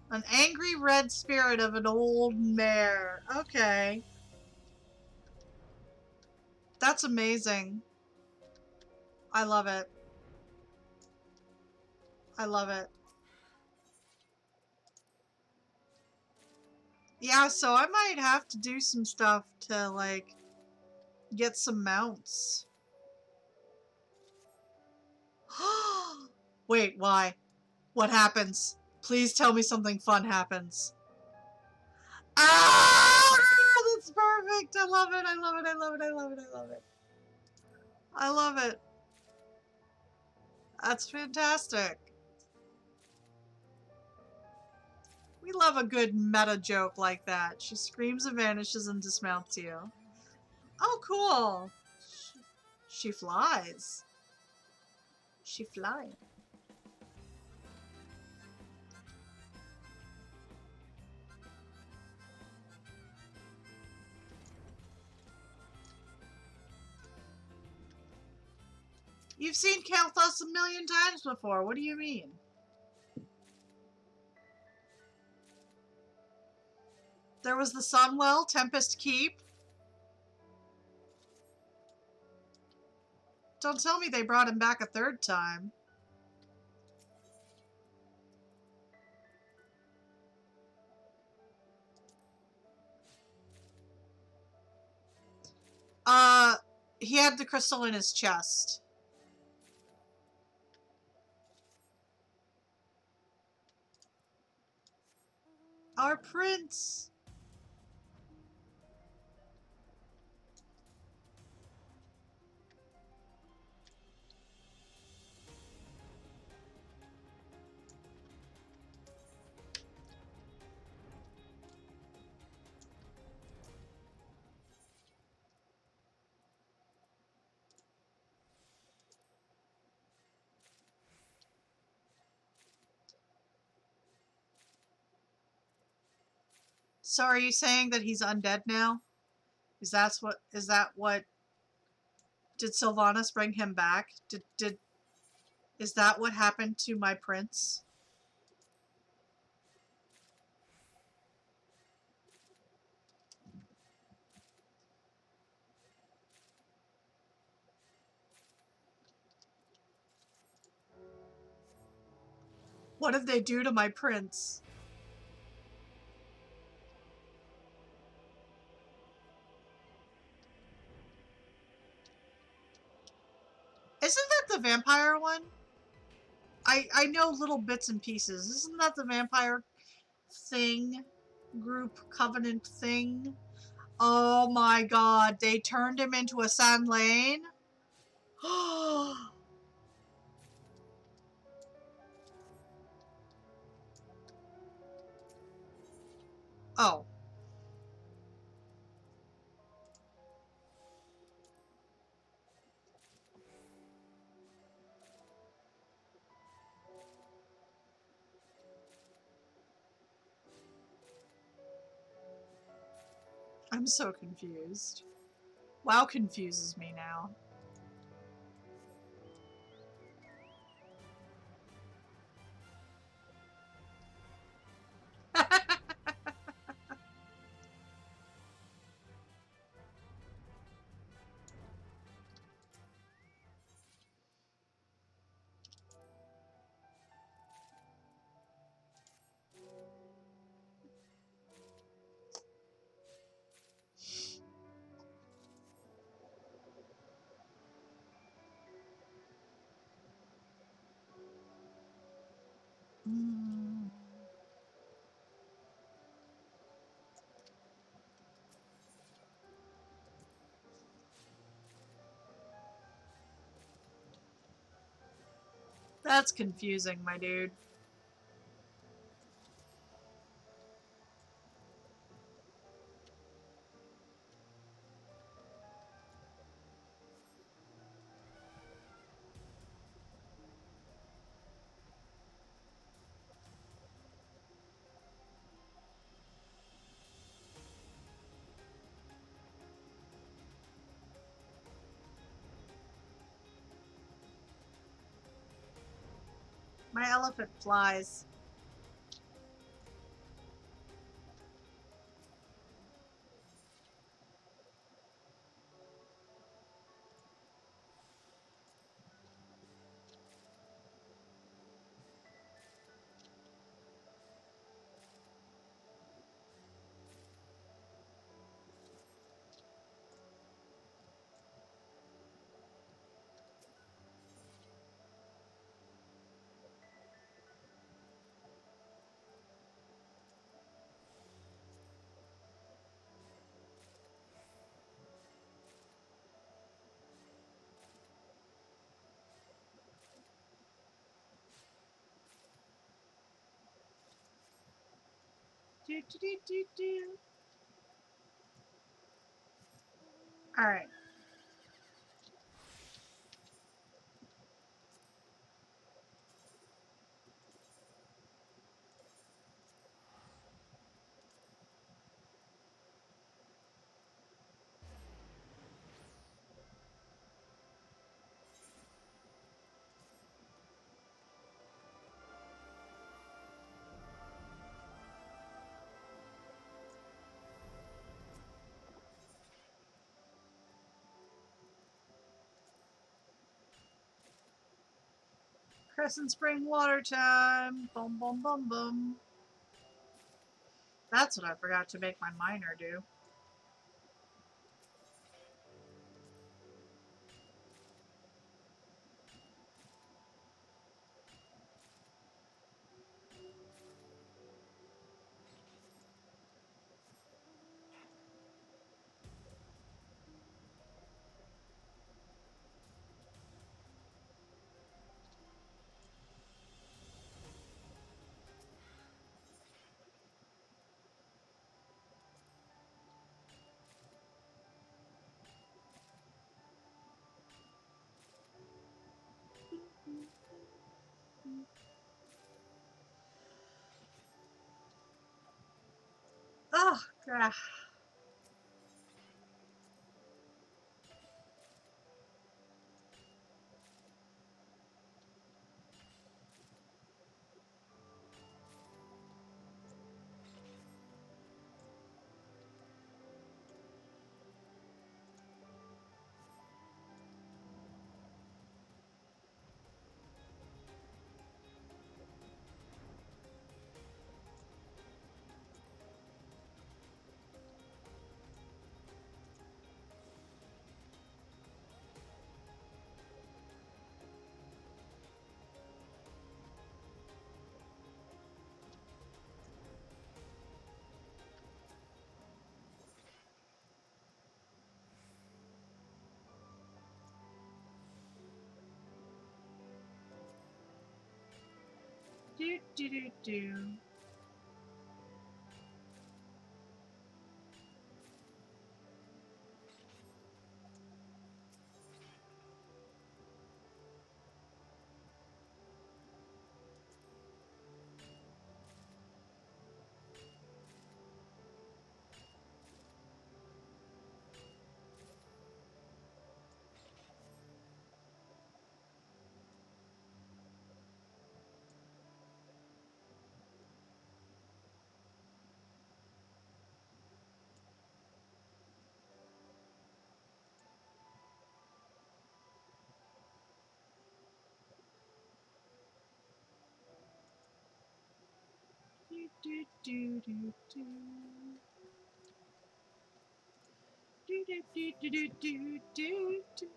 An angry red spirit of an old mare. Okay. That's amazing. I love it. I love it. Yeah, so I might have to do some stuff to, like, get some mounts. Wait, why? What happens? Please tell me something fun happens. Ah! That's perfect! I love it, I love it, I love it, I love it, I love it. I love it. That's fantastic. We love a good meta joke like that. She screams and vanishes and dismounts you. Oh, cool. She flies. She flies. You've seen Kael'thas a million times before. What do you mean? There was the Sunwell, Tempest Keep. Don't tell me they brought him back a third time. He had the crystal in his chest. Our prince! So are you saying that he's undead now? Is that what did Sylvanas bring him back? Is that what happened to my prince? What did they do to my prince? the vampire one? I know little bits and pieces. Isn't that the vampire thing? Group covenant thing? Oh my god, they turned him into a Sand Lane? Oh. I'm so confused. WoW confuses me now. Mm. That's confusing, my dude. My elephant flies. Do, do, do, do, do. Alright. Crescent Spring water time. Boom, boom, boom, boom. That's what I forgot to make my miner do. Oh, God. Do do do do. Do do do do do. Do do do do do do do.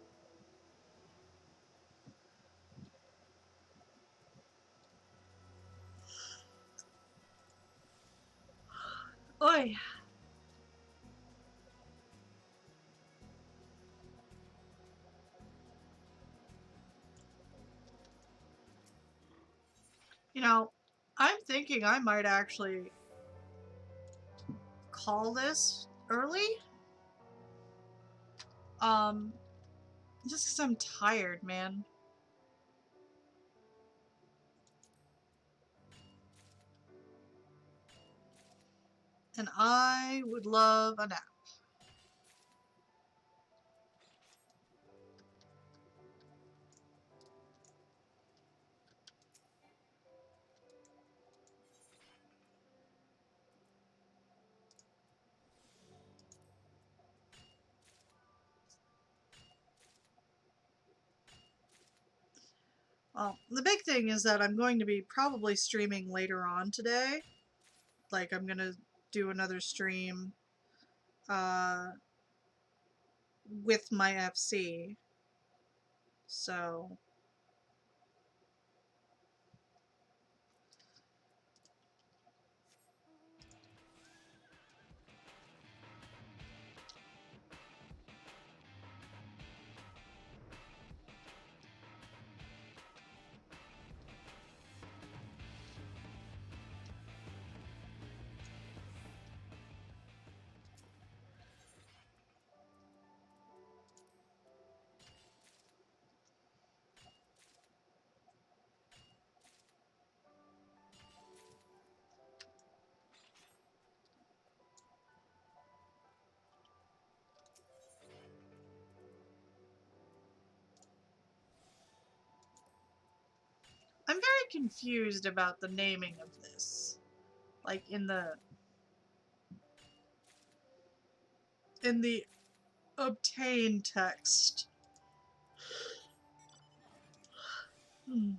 Oi. You know, I'm thinking I might actually call this early. Just because I'm tired, man. And I would love a nap. Well, the big thing is that I'm going to be probably streaming later on today. Like, I'm gonna do another stream, with my FC. So, I'm very confused about the naming of this. Like, in the obtain text. Hmm.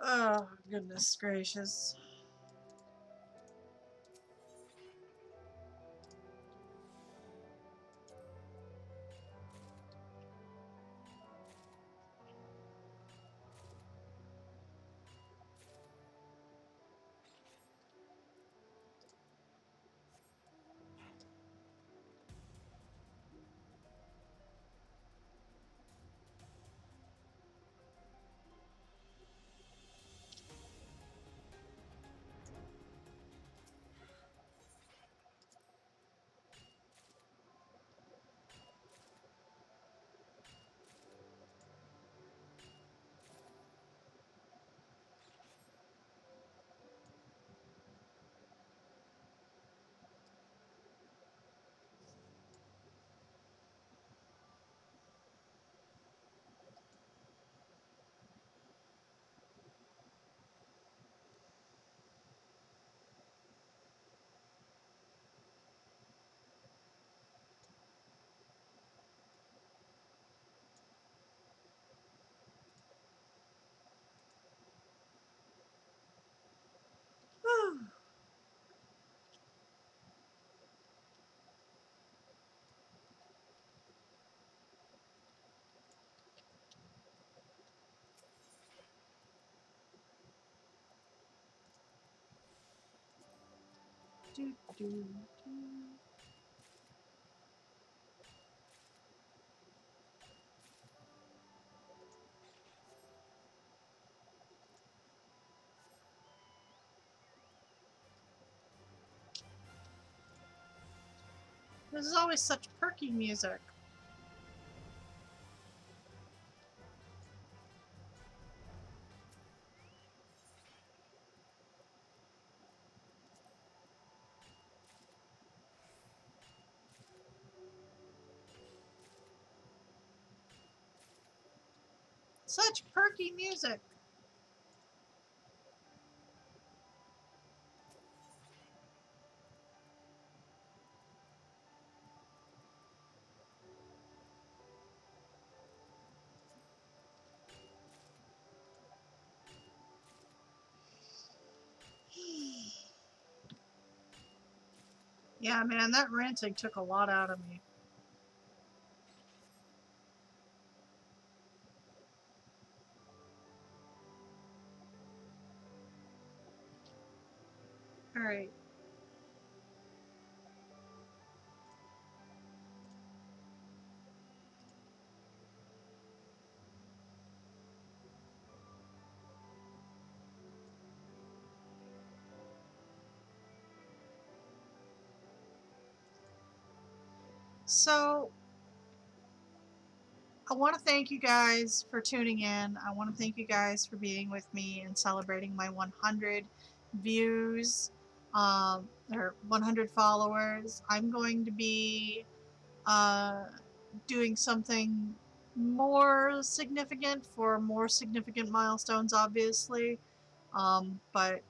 Oh, goodness gracious. Do, do, do. This is always such perky music. Such perky music. Yeah, man, that ranting took a lot out of me. Alright. So, I want to thank you guys for tuning in. I want to thank you guys for being with me and celebrating my 100 views, or 100 followers. I'm going to be uh, doing something more significant for more significant milestones, obviously. But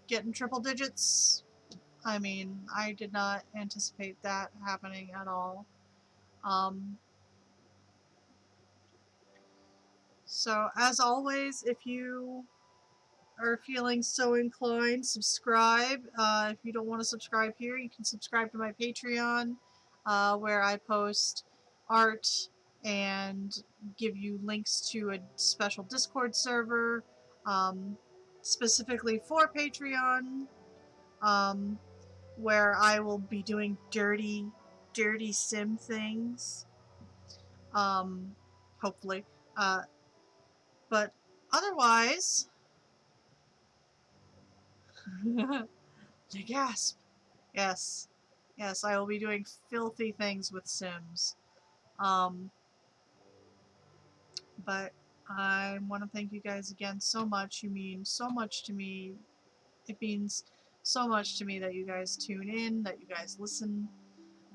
getting triple digits, I mean, I did not anticipate that happening at all. Um, so, as always, if you are feeling so inclined, subscribe. If you don't want to subscribe here, you can subscribe to my Patreon, where I post art and give you links to a special Discord server, um, specifically for Patreon, um, where I will be doing dirty sim things, um, hopefully. Uh, but otherwise, you gasp. Yes. Yes, I will be doing filthy things with Sims. Um, but I want to thank you guys again so much. You mean so much to me. It means so much to me that you guys tune in, that you guys listen,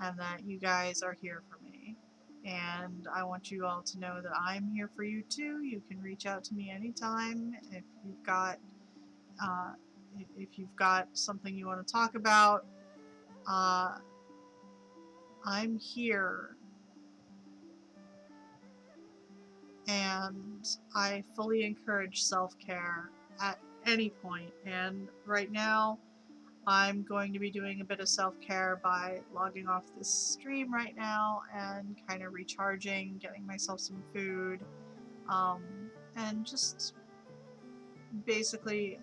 and that you guys are here for me. And I want you all to know that I'm here for you too. You can reach out to me anytime if you've got uh, if you've got something you want to talk about. Uh, I'm here. and I fully encourage self-care at any point. And right now, I'm going to be doing a bit of self-care by logging off this stream right now and kind of recharging, getting myself some food, um, and just basically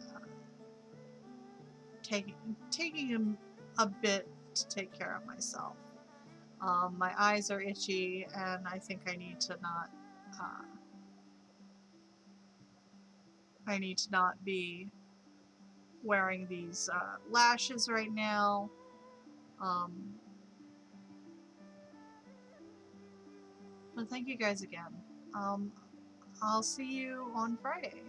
taking a bit to take care of myself. My eyes are itchy, and I think uh, I need to not be wearing these lashes right now. Um, but thank you guys again. Um, I'll see you on Friday.